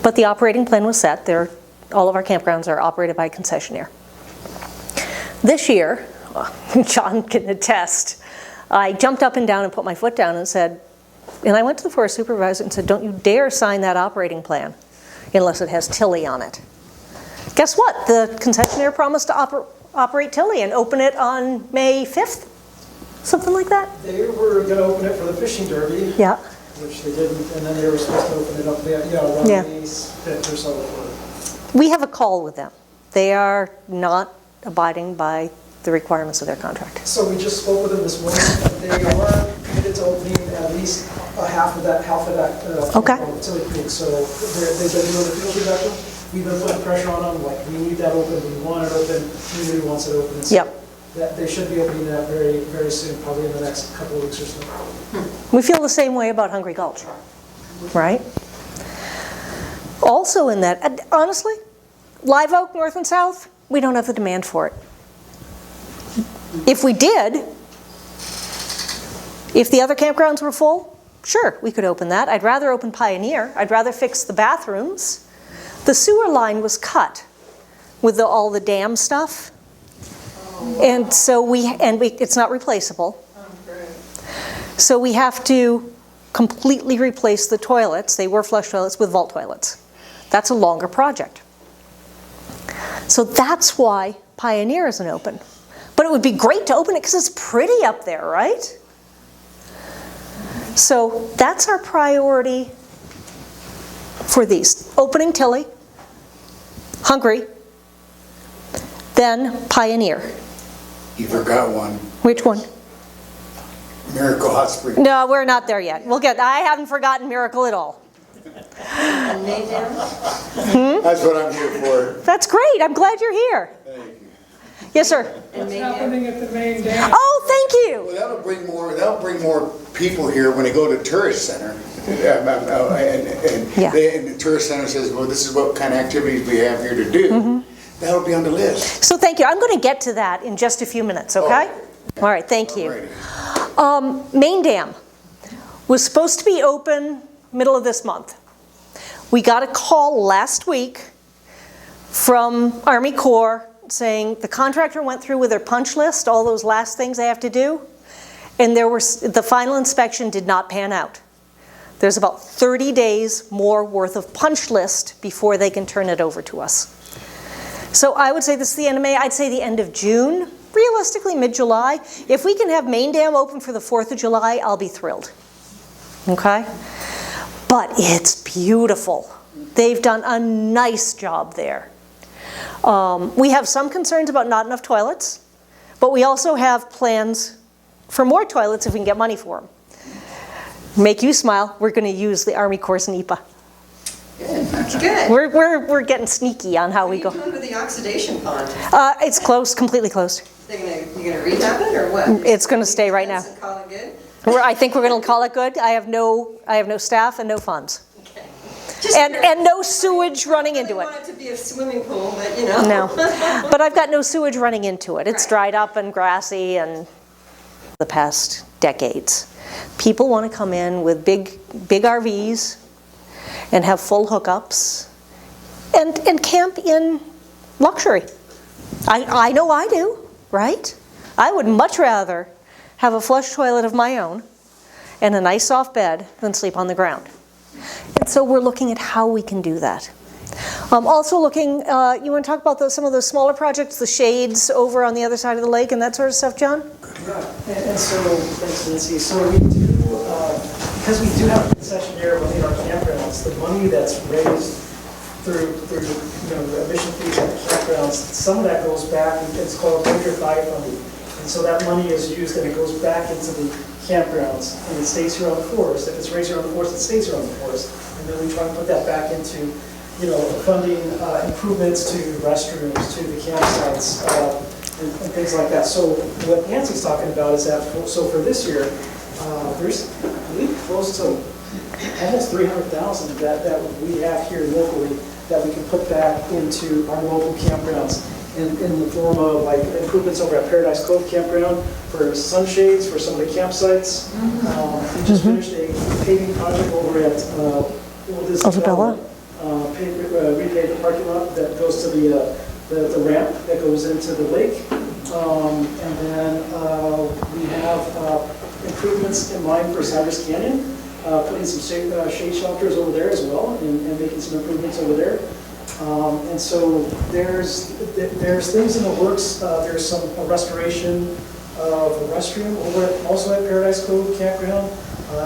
But the operating plan was set. All of our campgrounds are operated by a concessionaire. This year, John can attest, I jumped up and down and put my foot down and said, and I went to the forest supervisor and said, don't you dare sign that operating plan unless it has Tilly on it. Guess what? The concessionaire promised to operate Tilly and open it on May 5th, something like that. They were going to open it for the fishing derby. Yeah. Which they didn't, and then they were supposed to open it up, around May 5th or so. We have a call with them. They are not abiding by the requirements of their contract. So we just spoke with them this morning. They are committed to opening at least half of that okay. Tilly Creek. So they've been doing the field director. we've been putting pressure on them, like, we need that open, we want it open, community wants it open. And so Yep. that they should be opening that very, very soon, probably in the next couple of weeks or so. We feel the same way about Hungry Gulch, right? Also in that, honestly, Live Oak, North and South, we don't have the demand for it. If we did, if the other campgrounds were full, sure, we could open that. I'd rather open Pioneer. I'd rather fix the bathrooms. The sewer line was cut with all the dam stuff. And so it's not replaceable. So we have to completely replace the toilets. They were flush toilets with vault toilets. That's a longer project. So that's why Pioneer isn't open. But it would be great to open it because it's pretty up there, right? So that's our priority for these. Opening Tilly, Hungry, then Pioneer. You forgot one. Which one? Miracle Hot Springs. No, we're not there yet. I haven't forgotten Miracle at all. And Mayhem? That's what I'm here for. That's great. I'm glad you're here. Thank you. Yes, sir. What's happening at the main dam? Oh, thank you. Well, that'll bring more people here when they go to the tourist center. And the tourist center says, well, this is what kind of activities we have here to do. That'll be on the list. So thank you. I'm going to get to that in just a few minutes, okay? All right, thank you. Main dam was supposed to be open middle of this month. We got a call last week from Army Corps saying the contractor went through with their punch list, all those last things they have to do, and the final inspection did not pan out. There's about 30 days more worth of punch list before they can turn it over to us. So I would say this is the end of May. I'd say the end of June, realistically mid-July. If we can have main dam open for the 4th of July, I'll be thrilled. Okay? But it's beautiful. They've done a nice job there. We have some concerns about not enough toilets, but we also have plans for more toilets if we can get money for them. Make you smile, we're going to use the Army Corps' NEPA. Good. We're getting sneaky on how we go. What are you doing with the oxidation pond? It's closed, completely closed. You're gonna rehab it or what? It's going to stay right now. Call it good? I think we're going to call it good. I have no staff and no funds. Okay. And no sewage running into I it. want it to be a swimming pool, but you know. No, but I've got no sewage running into it. It's dried up and grassy and the past decades. People want to come in with big RVs and have full hookups and camp in luxury. I know I do, right? I would much rather have a flush toilet of my own and a nice soft bed than sleep on the ground. And so we're looking at how we can do that. Also looking, you want to talk about some of those smaller projects, the shades over on the other side of the lake and that sort of stuff, John? Yeah, and so, thanks Nancy, so we do, because we do have a concession area within our campgrounds, the money that's raised through the emission fees at the campgrounds, some of that goes back, it's called winter thigh funding. And so that money is used and it goes back into the campgrounds and it stays here on the forest. If it's raised here on the forest, it stays here on the forest. And then we try and put that back into, funding improvemements to restrooms, to the campsites, and things like that. So what Nancy's talking about is that, so for this year, there's, I believe, close to almost 300,000 that we have here locally that we can put back into our local campgrounds in the form of like improvements over at Paradise Cove Campground for sunshades for some of the campsites. We just finished a paving project over at Isabella. Repave the parking lot that goes to the ramp that goes into the lake. And then we have improvements in mind for Cyrus Canyon, putting some shade shelters over there as well and making some improvements over there. And so there's things in the works. There's some restoration of a restroom over also at Paradise Cove Campground,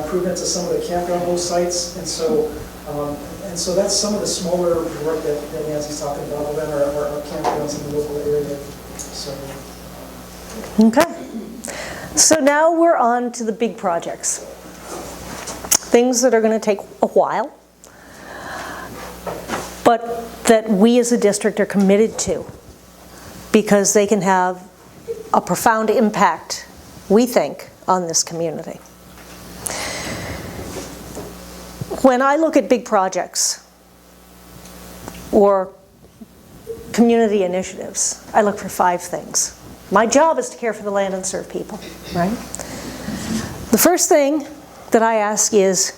improvements to some of the campground host sites, and so that's some of the smaller work that Nancy's talking about over our campgrounds in the local area. So. Okay. So now we're on to the big projects. Things that are going to take a while. But that we as a district are committed to, because they can have a profound impact, we think, on this community. When I look at big projects or community initiatives, I look for 5 things. My job is to care for the land and serve people, right? The first thing that I ask is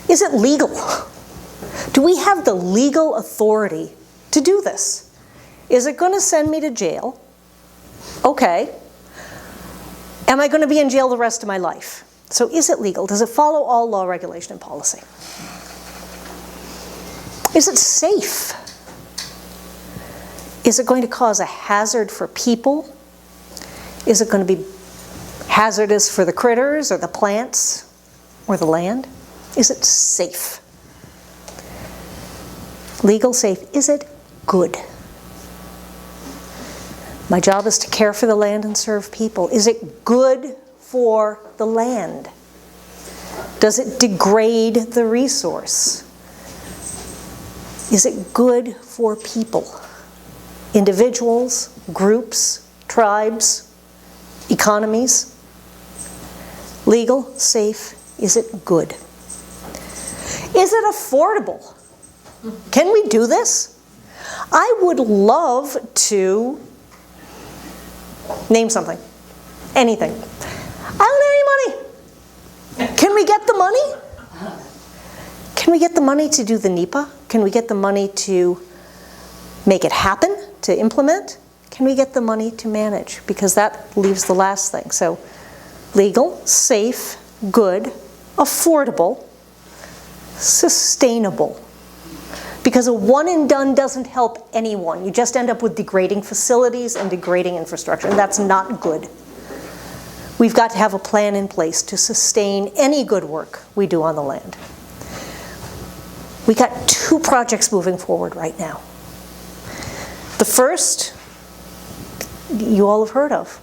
it legal? Do we have the legal authority to do this? Is it going to send me to jail? Okay. Am I going to be in jail the rest of my life? So is it legal? Does it follow all law, regulation, and policy? Is it safe? Is it going to cause a hazard for people? Is it going to be hazardous for the critters or the plants or the land? Is it safe? Legal, safe. Is it good? My job is to care for the land and serve people. Is it good for the land? Does it degrade the resource? Is it good for people? Individuals, groups, tribes, economies? Legal, safe, is it good? Is it affordable? Can we do this? I would love to name something, anything. I don't have any money. Can we get the money? Can we get the money to do the NEPA? Can we get the money to make it happen, to implement? Can we get the money to manage? Because that leaves the last thing. So legal, safe, good, affordable, sustainable. Because a one and done doesn't help anyone. You just end up with degrading facilities and degrading infrastructure, and that's not good. We've got to have a plan in place to sustain any good work we do on the land. We got 2 projects moving forward right now. The first, you all have heard of.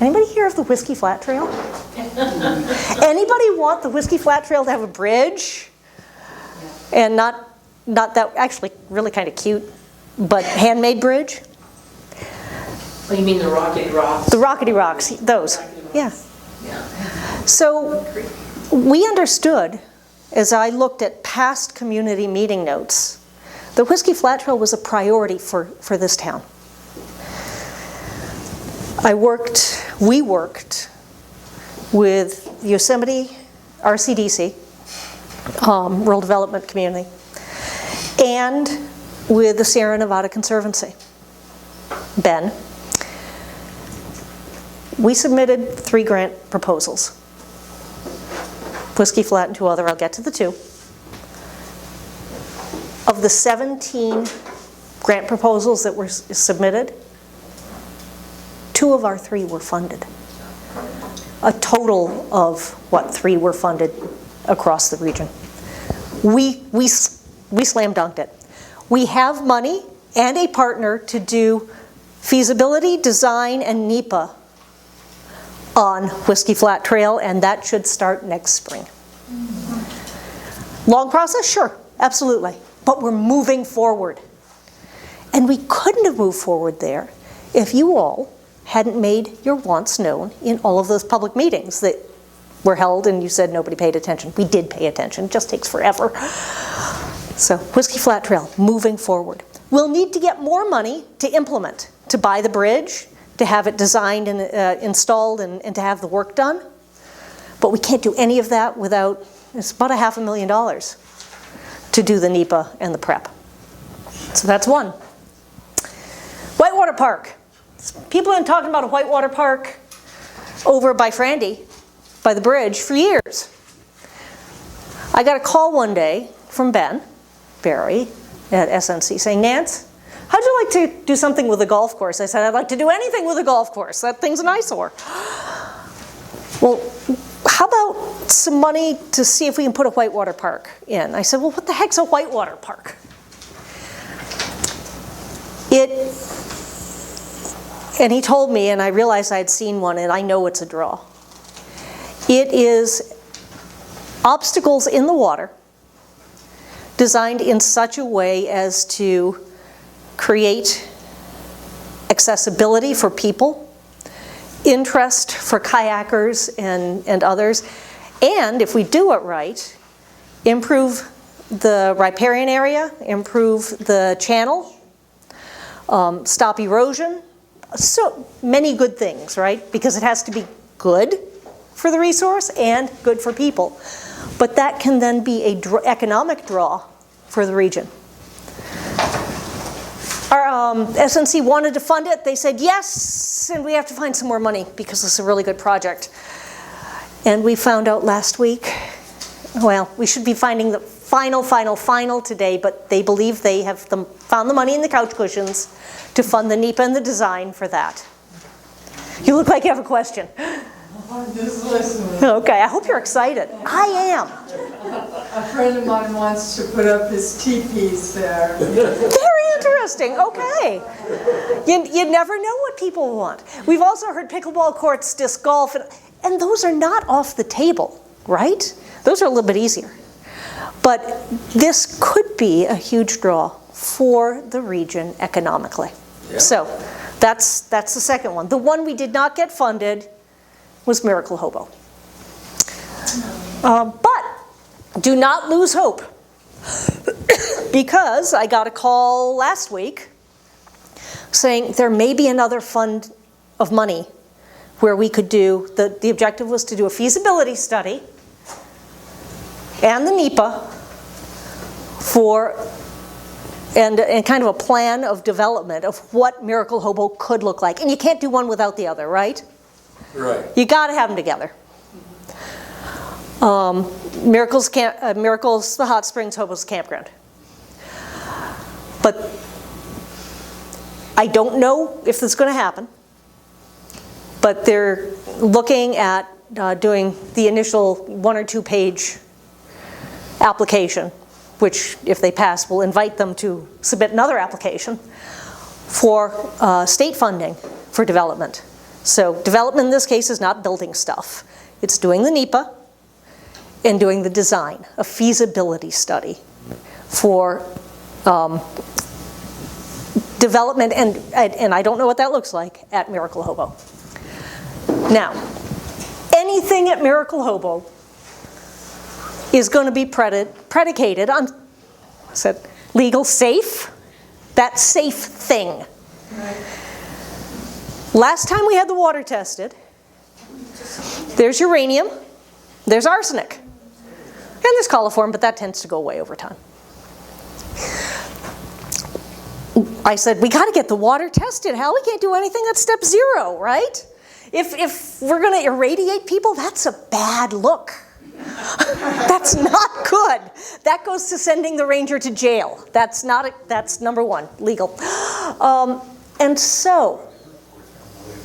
Anybody hear of the Whiskey Flat Trail? Anybody want the Whiskey Flat Trail to have a bridge? And not that, actually really kind of cute, but handmade bridge? Oh, you mean the Rockety Rocks? The Rockety Rocks, those, yeah. So we understood, as I looked at past community meeting notes, the Whiskey Flat Trail was a priority for this town. We worked with Yosemite RCDC, Rural Development Community, and with the Sierra Nevada Conservancy, Ben. We submitted 3 grant proposals. Whiskey Flat and 2 other, I'll get to the 2. Of the 17 grant proposals that were submitted, 2 of our 3 were funded. A total of, 3 were funded across the region. We slam dunked it. We have money and a partner to do feasibility, design, and NEPA on Whiskey Flat Trail, and that should start next spring. Long process? Sure, absolutely. But we're moving forward. And we couldn't have moved forward there if you all hadn't made your wants known in all of those public meetings that were held and you said nobody paid attention. We did pay attention, it just takes forever. So Whiskey Flat Trail, moving forward. We'll need to get more money to implement, to buy the bridge, to have it designed and installed and to have the work done. But we can't do any of that without, it's about $500,000 to do the NEPA and the prep. So that's one. Whitewater Park. People have been talking about a Whitewater Park over by Frandy, by the bridge, for years. I got a call one day from Ben Barry at SNC saying, Nance, how'd you like to do something with a golf course? I said, I'd like to do anything with a golf course. That thing's an eyesore. Well, how about some money to see if we can put a Whitewater Park in? I said, well, what the heck's a Whitewater Park? And he told me, and I realized I had seen one, and I know it's a draw. It is obstacles in the water designed in such a way as to create accessibility for people, interest for kayakers and others, and if we do it right, improve the riparian area, improve the channel, stop erosion, so many good things, right? Because it has to be good for the resource and good for people. But that can then be an economic draw for the region. Our SNC wanted to fund it. They said yes, and we have to find some more money because this is a really good project. And we found out last week, well, we should be finding the final today, but they believe they have found the money in the couch cushions to fund the NEPA and the design for that. You look like you have a question. I'm just listening. Okay, I hope you're excited. I am. A friend of mine wants to put up his teepees there. Very interesting, okay. You never know what people want. We've also heard pickleball courts, disc golf, and those are not off the table, right? Those are a little bit easier. But this could be a huge draw for the region economically. Yeah. So that's the second one. The one we did not get funded was Miracle Hobo. But do not lose hope, because I got a call last week saying there may be another fund of money where we could do, the objective was to do a feasibility study and the NEPA and kind of a plan of development of what Miracle Hobo could look like. And you can't do one without the other, right? Right. You got to have them together. Miracles the Hot Springs, Hobo's Campground. But I don't know if this is going to happen. But they're looking at doing the initial 1 or 2 page application, which, if they pass, will invite them to submit another application for state funding for development. So development in this case is not building stuff. It's doing the NEPA and doing the design, a feasibility study for development, and I don't know what that looks like at Miracle Hobo. Now, anything at Miracle Hobo is going to be predicated on, legal safe, that safe thing. Right. Last time we had the water tested, there's uranium, there's arsenic, and there's coliform, but that tends to go away over time. I said, we got to get the water tested, Hal. We can't do anything at step 0, right? If we're going to irradiate people, that's a bad look. That's not good. That goes to sending the ranger to jail. That's number 1, legal. And so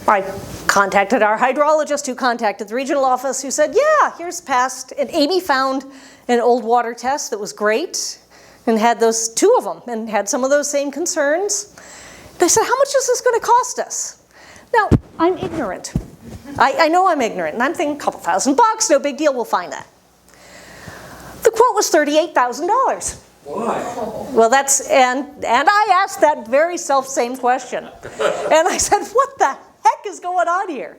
I contacted our hydrologist, who contacted the regional office, who said, yeah, here's past. And Amy found an old water test that was great and had 2 of them and had some of those same concerns. And I said, how much is this going to cost us? Now, I'm ignorant. I know I'm ignorant, and I'm thinking a couple $1,000, no big deal, we'll find that. The quote was $38,000. Why? Well, and I asked that very self-same question. And I said, what the heck is going on here?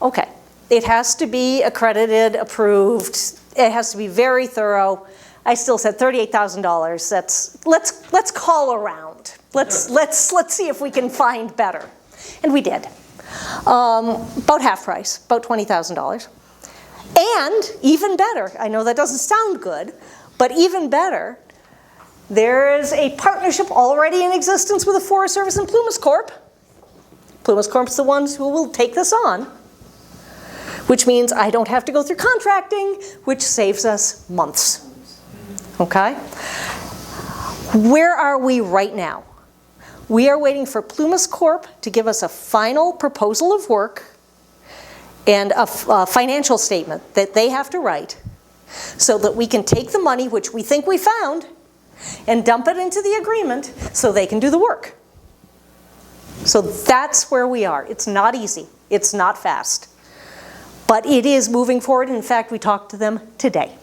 Okay, it has to be accredited, approved, it has to be very thorough. I still said $38,000. Let's call around. Let's see if we can find better. And we did. About half price, about $20,000. And even better, I know that doesn't sound good, but even better, there is a partnership already in existence with the Forest Service and Plumas Corp. Plumas Corp's the ones who will take this on, which means I don't have to go through contracting, which saves us months. Okay? Where are we right now? We are waiting for Plumas Corp to give us a final proposal of work and a financial statement that they have to write so that we can take the money, which we think we found, and dump it into the agreement so they can do the work. So that's where we are. It's not easy. It's not fast. But it is moving forward. In fact, we talked to them today.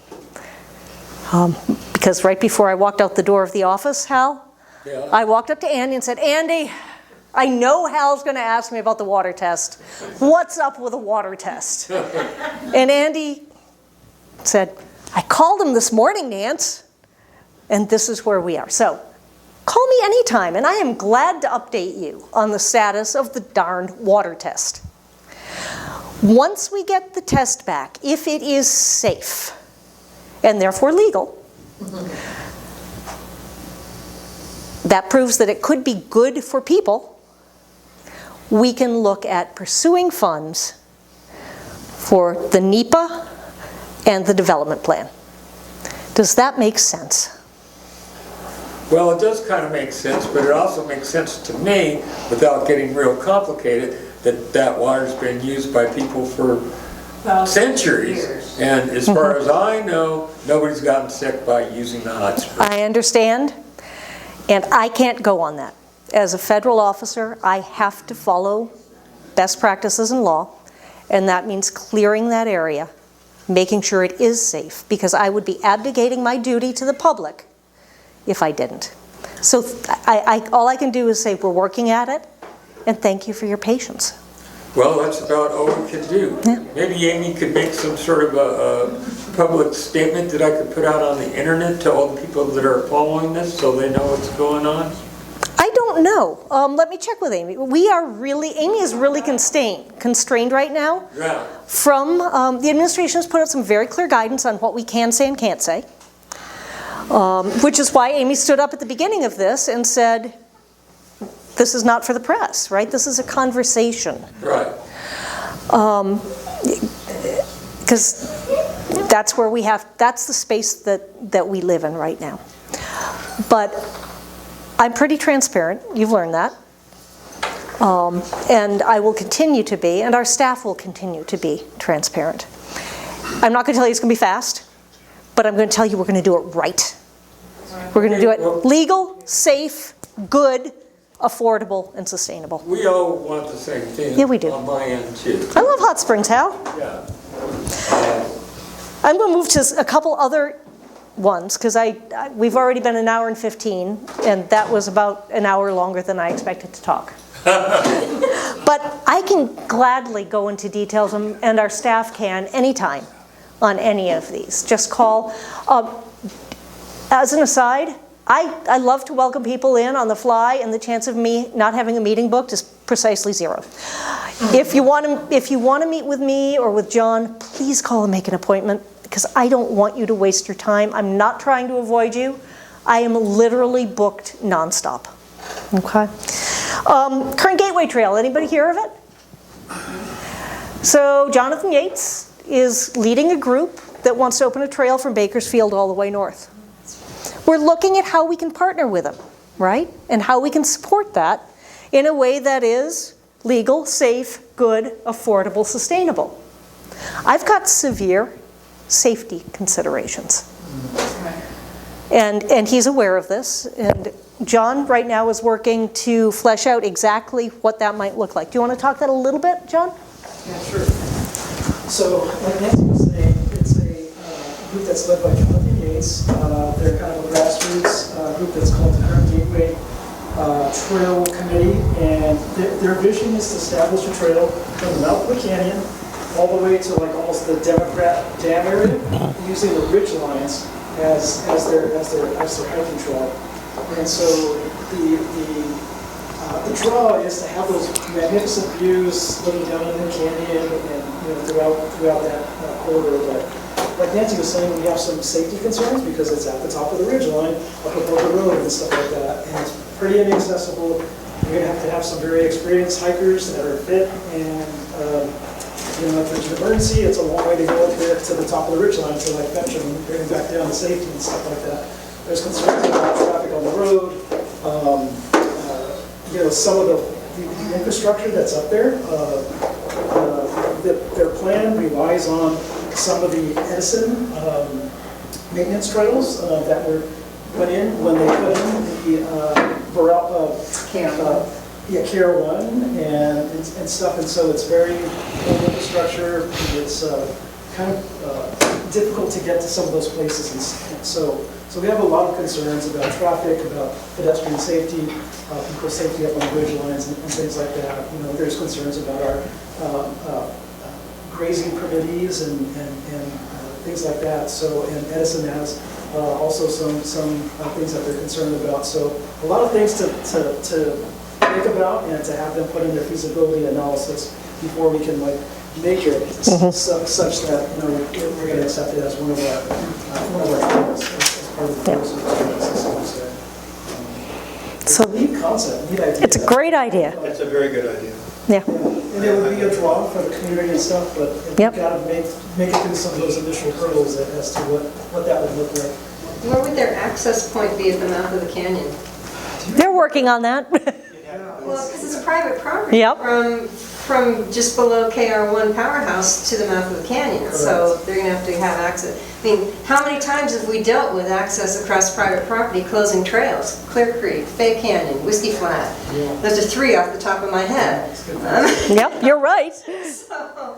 Because right before I walked out the door of the office, Hal, Yeah. I walked up to Andy and said, Andy, I know Hal's going to ask me about the water test. What's up with a water test? And Andy said, I called him this morning, Nance, and this is where we are. So call me anytime, and I am glad to update you on the status of the darned water test. Once we get the test back, if it is safe, and therefore legal, that proves that it could be good for people, we can look at pursuing funds for the NEPA and the development plan. Does that make sense? Well, it does kind of make sense, but it also makes sense to me, without getting real complicated, that that water's been used by people for centuries. And as far as I know, nobody's gotten sick by using the hot spring. I understand, and I can't go on that. As a federal officer, I have to follow best practices in law, and that means clearing that area, making sure it is safe, because I would be abdicating my duty to the public if I didn't. So all I can do is say we're working at it, and thank you for your patience. Well, that's about all we can do. Yeah. Maybe Amy could make some sort of a public statement that I could put out on the internet to all the people that are following this so they know what's going on. I don't know. Let me check with Amy. Amy is really constrained right now. Yeah. From, the administration has put out some very clear guidance on what we can say and can't say. Which is why Amy stood up at the beginning of this and said, this is not for the press, right? This is a conversation. Right. Because that's where that's the space that we live in right now. But I'm pretty transparent, you've learned that. And I will continue to be, and our staff will continue to be transparent. I'm not going to tell you it's going to be fast, but I'm going to tell you we're going to do it right. We're going to do it legal, safe, good, affordable, and sustainable. We all want the same thing. Yeah, we do. On my end, too. I love hot springs, Hal. Yeah. I'm going to move to a couple other ones, because we've already been an hour and 15, and that was about an hour longer than I expected to talk. But I can gladly go into details, and our staff can anytime on any of these. Just call. As an aside, I love to welcome people in on the fly, and the chance of me not having a meeting booked is precisely zero. If you want to meet with me or with John, please call and make an appointment, because I don't want you to waste your time. I'm not trying to avoid you. I am literally booked nonstop. Okay. Kern Gateway Trail. Anybody hear of it? So Jonathan Yates is leading a group that wants to open a trail from Bakersfield all the way north. We're looking at how we can partner with them, right? And how we can support that in a way that is legal, safe, good, affordable, sustainable. I've got severe safety considerations. And he's aware of this. And John right now is working to flesh out exactly what that might look like. Do you want to talk that a little bit, John? Yeah, sure. So, like Nancy was saying, it's a group that's led by Jonathan Yates. They're kind of a grassroots group that's called the Kern Gateway Trail Committee, and their vision is to establish a trail from the mouth of the canyon all the way to like almost the Democrat Dam area, using the ridge lines as their hiking trail. And so the draw is to have those magnificent views looking down in the canyon and throughout that corridor. But like Nancy was saying, we have some safety concerns because it's at the top of the ridge line, up above the road and stuff like that, and it's pretty inaccessible. You're going to have some very experienced hikers that are fit, and if there's an emergency, it's a long way to go up there to the top of the ridge line to like fetch them and bring them back down to safety and stuff like that. There's concerns about traffic on the road. Some of the infrastructure that's up there, their plan relies on some of the Edison maintenance trails that were put in when they put in the Care 1 and stuff, and so it's very old infrastructure. It's kind of difficult to get to some of those places. And so we have a lot of concerns about traffic, about pedestrian safety, people's safety up on bridge lines and things like that. You know, there's concerns about our grazing permittees and things like that. So, and Edison has also some things that they're concerned about. So a lot of things to think about and to have them put in their feasibility analysis before we can like make it such that, you know, we're going to accept it as one of our goals as part of the process. So neat concept, neat idea. It's a great idea. It's a very good idea. Yeah. And it would be a draw for the community and stuff, but you've got to make it through some of those initial hurdles as to what that would look like. Where would their access point be at the mouth of the canyon? They're working on that. Well, because it's private property. Yep. From just below KR1 Powerhouse to the mouth of the canyon. Correct. So they're going to have access. I mean, how many times have we dealt with access across private property, closing trails? Clear Creek, Fay Canyon, Whiskey Flat. Yeah. Those are 3 off the top of my head. Yep, you're right. So,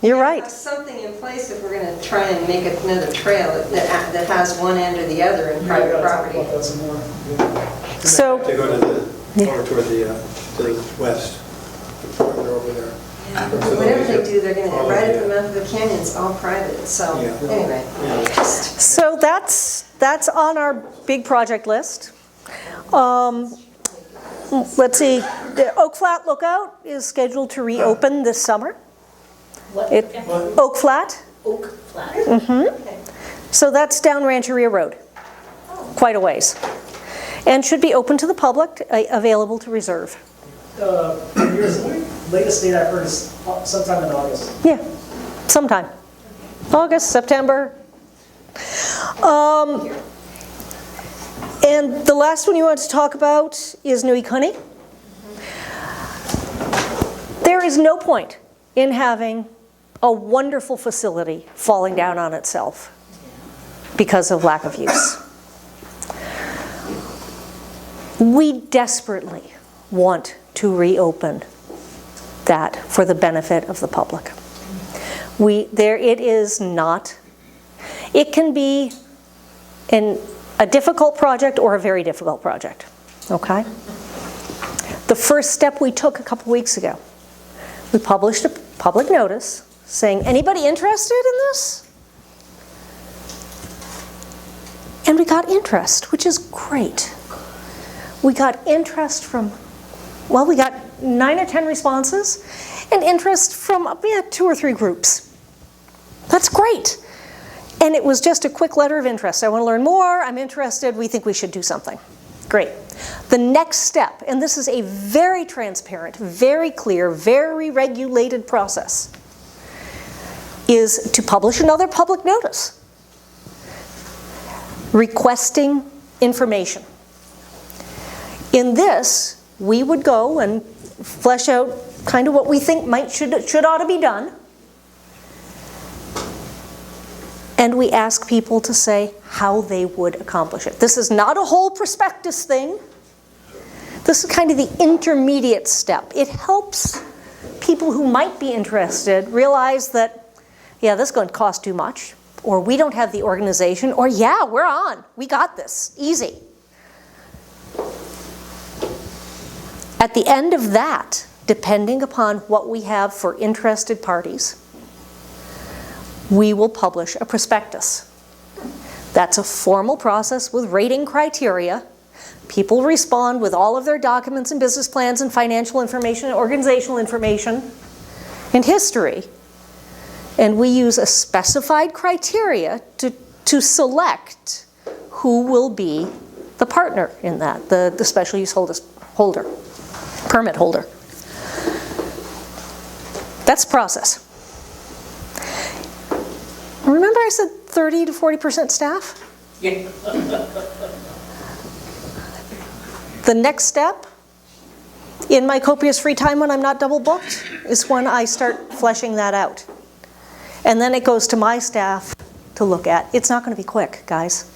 you're right. Have something in place if we're going to try and make another trail that has one end or the other in private property. So to go to the over toward to the west. They're over there. Yeah. Whatever they do, they're going to right at the mouth of the canyon. It's all private. So anyway. Yeah. So that's on our big project list. Let's see. The Oak Flat Lookout is scheduled to reopen this summer. Oak Flat. Oak Flat. Mm-hmm. So that's down Rancheria Road, quite a ways, and should be open to the public, available to reserve. The latest date I've heard is sometime in August. Yeah, sometime. August, September. And the last one you want to talk about is Nui Kuni. There is no point in having a wonderful facility falling down on itself because of lack of use. We desperately want to reopen that for the benefit of the public. It can be a difficult project or a very difficult project, okay? The first step we took a couple weeks ago, we published a public notice saying, anybody interested in this? And we got interest, which is great. We got interest from, well, we got 9 or 10 responses, and interest from 2 or 3 groups. That's great. And it was just a quick letter of interest. I want to learn more, I'm interested, we think we should do something. Great. The next step, and this is a very transparent, very clear, very regulated process, is to publish another public notice requesting information. In this, we would go and flesh out kind of what we think should ought to be done. And we ask people to say how they would accomplish it. This is not a whole prospectus thing. This is kind of the intermediate step. It helps people who might be interested realize that, yeah, this is going to cost too much, or we don't have the organization, or yeah, we're on. We got this. Easy. At the end of that, depending upon what we have for interested parties, we will publish a prospectus. That's a formal process with rating criteria. People respond with all of their documents and business plans and financial information and organizational information and history. And we use a specified criteria to select who will be the partner in that, the special use holder, permit holder. That's the process. Remember I said 30 to 40% staff? Yeah. The next step, in my copious free time when I'm not double booked, is when I start fleshing that out. And then it goes to my staff to look at. It's not going to be quick, guys.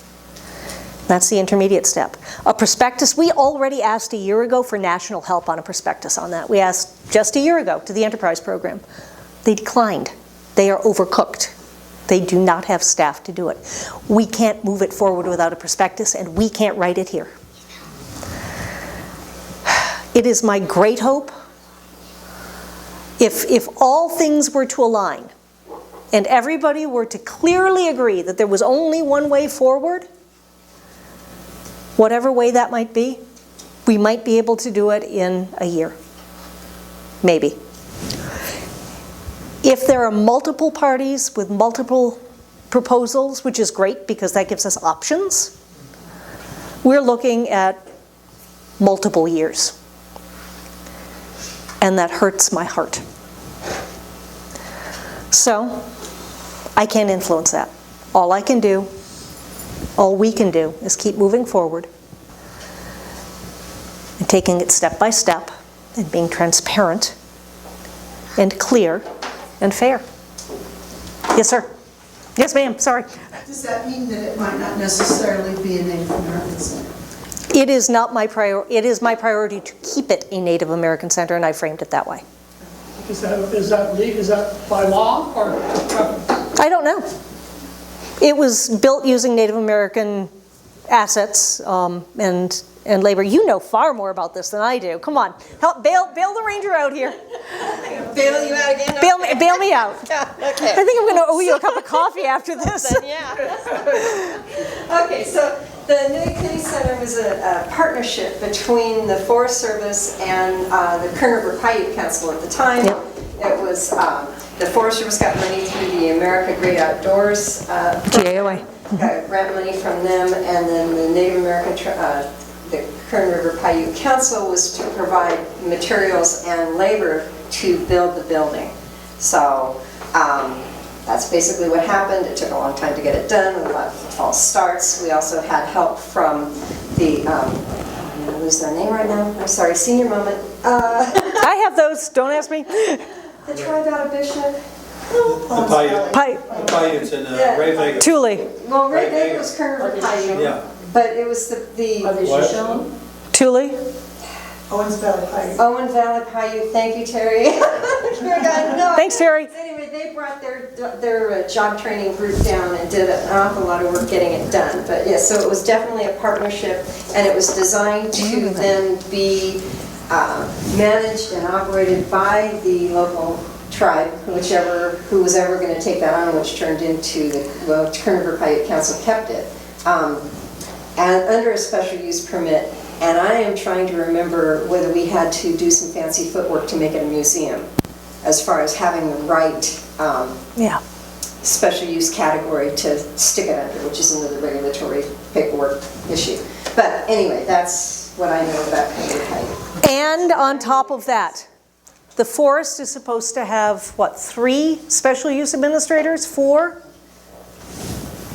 That's the intermediate step. A prospectus, we already asked a year ago for national help on a prospectus on that. We asked just a year ago to the enterprise program. They declined. They are overcooked. They do not have staff to do it. We can't move it forward without a prospectus, and we can't write it here. It is my great hope, if all things were to align, and everybody were to clearly agree that there was only one way forward, whatever way that might be, we might be able to do it in a year. Maybe. If there are multiple parties with multiple proposals, which is great because that gives us options, we're looking at multiple years. And that hurts my heart. So, I can't influence that. All I can do, all we can do, is keep moving forward and taking it step by step and being transparent and clear and fair. Yes, sir. Yes, ma'am. Sorry. Does that mean that it might not necessarily be a Native American center? It is not my priority. It is my priority to keep it a Native American center, and I framed it that way. Is that by law or preference? I don't know. It was built using Native American assets and labor. You know far more about this than I do. Come on, help bail the ranger out here. Bail you out again? Bail me out. Yeah, okay. I think I'm going to owe you a cup of coffee after this. Then, yeah. Okay, so the Nui-Kuni Center was a partnership between the Forest Service and the Kern River Paiute Council at the time. Yep. It was, the Forest Service got money through the America Great Outdoors GAOA. Got grant money from them, and then the Native American, the Kern River Paiute Council was to provide materials and labor to build the building. So that's basically what happened. It took a long time to get it done, with a lot of false starts. We also had help from the, I'm gonna lose their name right now, I'm sorry, senior moment. I have those, don't ask me. The tribe out of Bishop. The Paiutes and Ray Vega. Thule. Well, Ray Vega was Kern River Paiute, Yeah. but it was the Thule. Owens Valley Paiute. Owen Valley Paiute, thank you, Terry. Thanks, Terry. Anyway, they brought their job training group down and did an awful lot of work getting it done. But yeah, so it was definitely a partnership, and it was designed to then be managed and operated by the local tribe, who was ever going to take that on, which turned into the Kern River Paiute Council kept it, and under a special use permit. And I am trying to remember whether we had to do some fancy footwork to make it a museum, as far as having the right special use category to stick it under, which is another regulatory paperwork issue. But anyway, that's what I know about Kern River Paiute. And on top of that, the forest is supposed to have, what, 3 special use administrators? 4?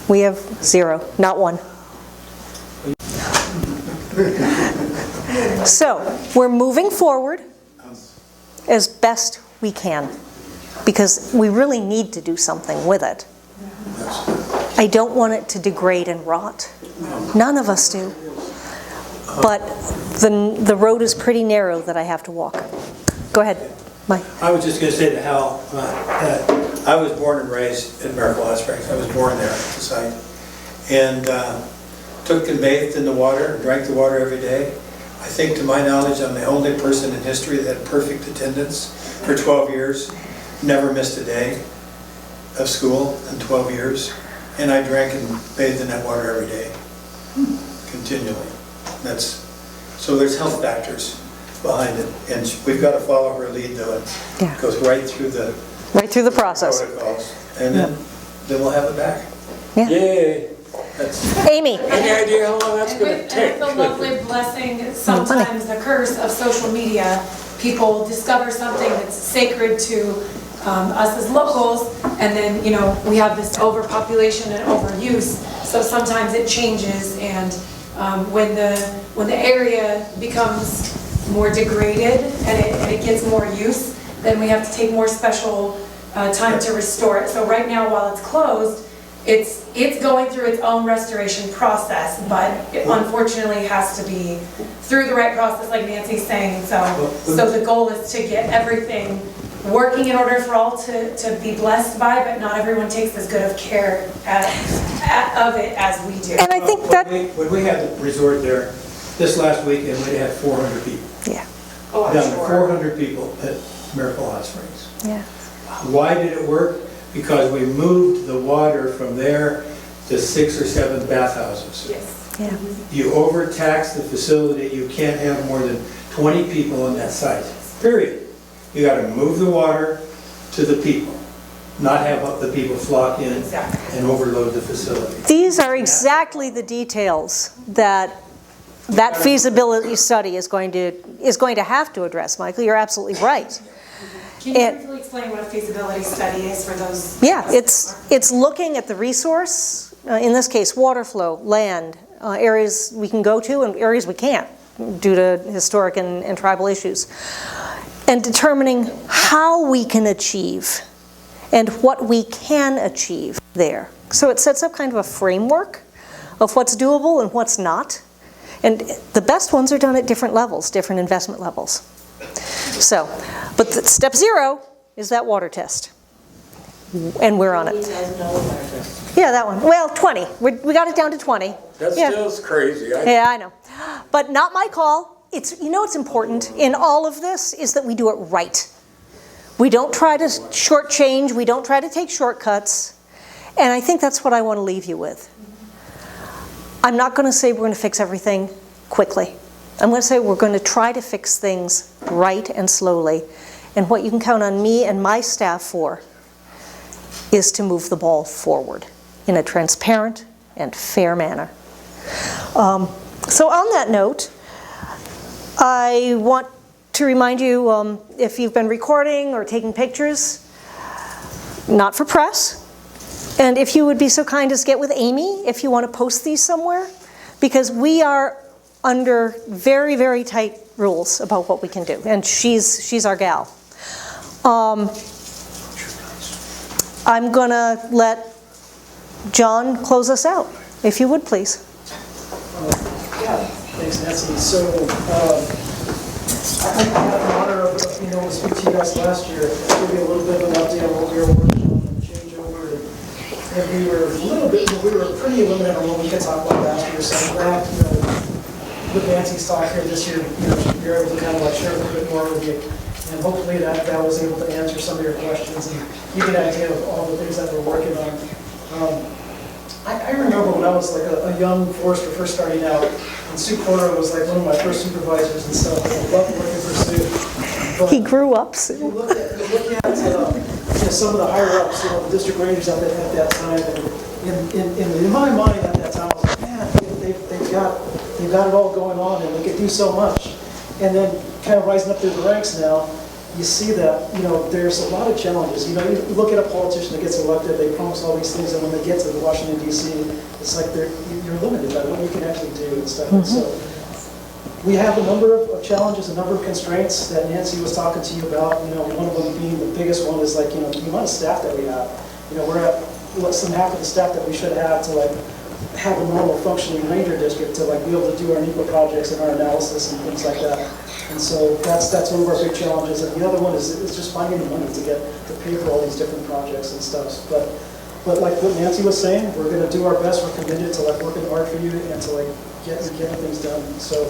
We have 0, not 1. So, we're moving forward as best we can, because we really need to do something with it. I don't want it to degrade and rot. None of us do. But the road is pretty narrow that I have to walk. Go ahead, Mike. I was just going to say to Hal, I was born and raised in Miracle Hot Springs. I was born there at the site. And took and bathed in the water, drank the water every day. I think, to my knowledge, I'm the only person in history that had perfect attendance for 12 years, never missed a day of school in 12 years. And I drank and bathed in that water every day, continually. So there's health factors behind it, and we've got to follow her lead, though. It goes right through the process, protocols, and then we'll have it back. Yeah. Yay! Amy. Any idea how long that's going to take? And it's a lovely blessing. Sometimes the curse of social media, people discover something that's sacred to us as locals, and then, you know, we have this overpopulation and overuse, so sometimes it changes, and when the area becomes more degraded and it gets more use, then we have to take more special time to restore it. So right now, while it's closed, it's going through its own restoration process, but it unfortunately has to be through the right process, like Nancy's saying. So the goal is to get everything working in order for all to be blessed by, but not everyone takes as good of care of it as we do. And I think that... When we had the resort there, this last weekend, we had 400 people. Yeah. Oh, I'm Down to sure. 400 people at Miracle Hot Springs. Yeah. Why did it work? Because we moved the water from there to 6 or 7 bathhouses. Yes. Yeah. You overtax the facility, you can't have more than 20 people on that site, period. You gotta move the water to the people, not have the people flock in and overload the facility. These are exactly the details that feasibility study is going to have to address, Michael. You're absolutely right. Can you briefly explain what a feasibility study is for those? Yeah, it's looking at the resource, in this case, water flow, land, areas we can go to and areas we can't due to historic and tribal issues, and determining how we can achieve and what we can achieve there. So it sets up kind of a framework of what's doable and what's not. And the best ones are done at different levels, different investment levels. So, but step 0 is that water test. And we're on it. Yeah, that one. Well, 20. We got it down to 20. That still crazy. Yeah, I know. But not my call. You know what's important in all of this is that we do it right. We don't try to shortchange. We don't try to take shortcuts. And I think that's what I want to leave you with. I'm not going to say we're going to fix everything quickly. I'm going to say we're going to try to fix things right and slowly. And what you can count on me and my staff for is to move the ball forward in a transparent and fair manner. So on that note, I want to remind you, if you've been recording or taking pictures, not for press, and if you would be so kind as get with Amy if you want to post these somewhere, because we are under very, very tight rules about what we can do, and she's our gal. I'm going to let John close us out, if you would, please. Yeah, thanks, Nancy. So I had the honor of being able to speak to you guys last year, give you a little bit of an update on what we were working on and changeover. And we were pretty limited on what we could talk about last year. So I'm glad, with Nancy's talk here this year, you're able to kind of like share a little bit more with you. And hopefully that was able to answer some of your questions and give you an idea of all the things that we're working on. I remember when I was like a young forester first starting out, and Sequoia was like one of my first supervisors and stuff, and I loved working for Sue. But he grew up soon. You look at some of the higher ups, the district rangers at that time, and in my mind at that time, I was like, man, they've got it all going on, and they could do so much. And then kind of rising up through the ranks now, you see that, there's a lot of challenges. You look at a politician that gets elected, they promise all these things, and when they get to Washington, D.C., it's like you're limited by what you can actually do and stuff. And so we have a number of challenges, a number of constraints that Nancy was talking to you about. One of them being the biggest one is like, the amount of staff that we have. We're at less than half of the staff that we should have to have a normal functioning ranger district to be able to do our NEPA projects and our analysis and things like that. And so that's one of our big challenges. And the other one is just finding the money to pay for all these different projects and stuff. But like what Nancy was saying, we're going to do our best. We're committed to working hard for you and to getting things done. So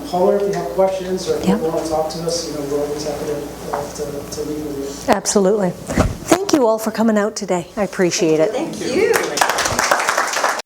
holler if you have questions or if you want to talk to us. We're always happy to meet with you. Absolutely. Thank you all for coming out today. I appreciate it. Thank you.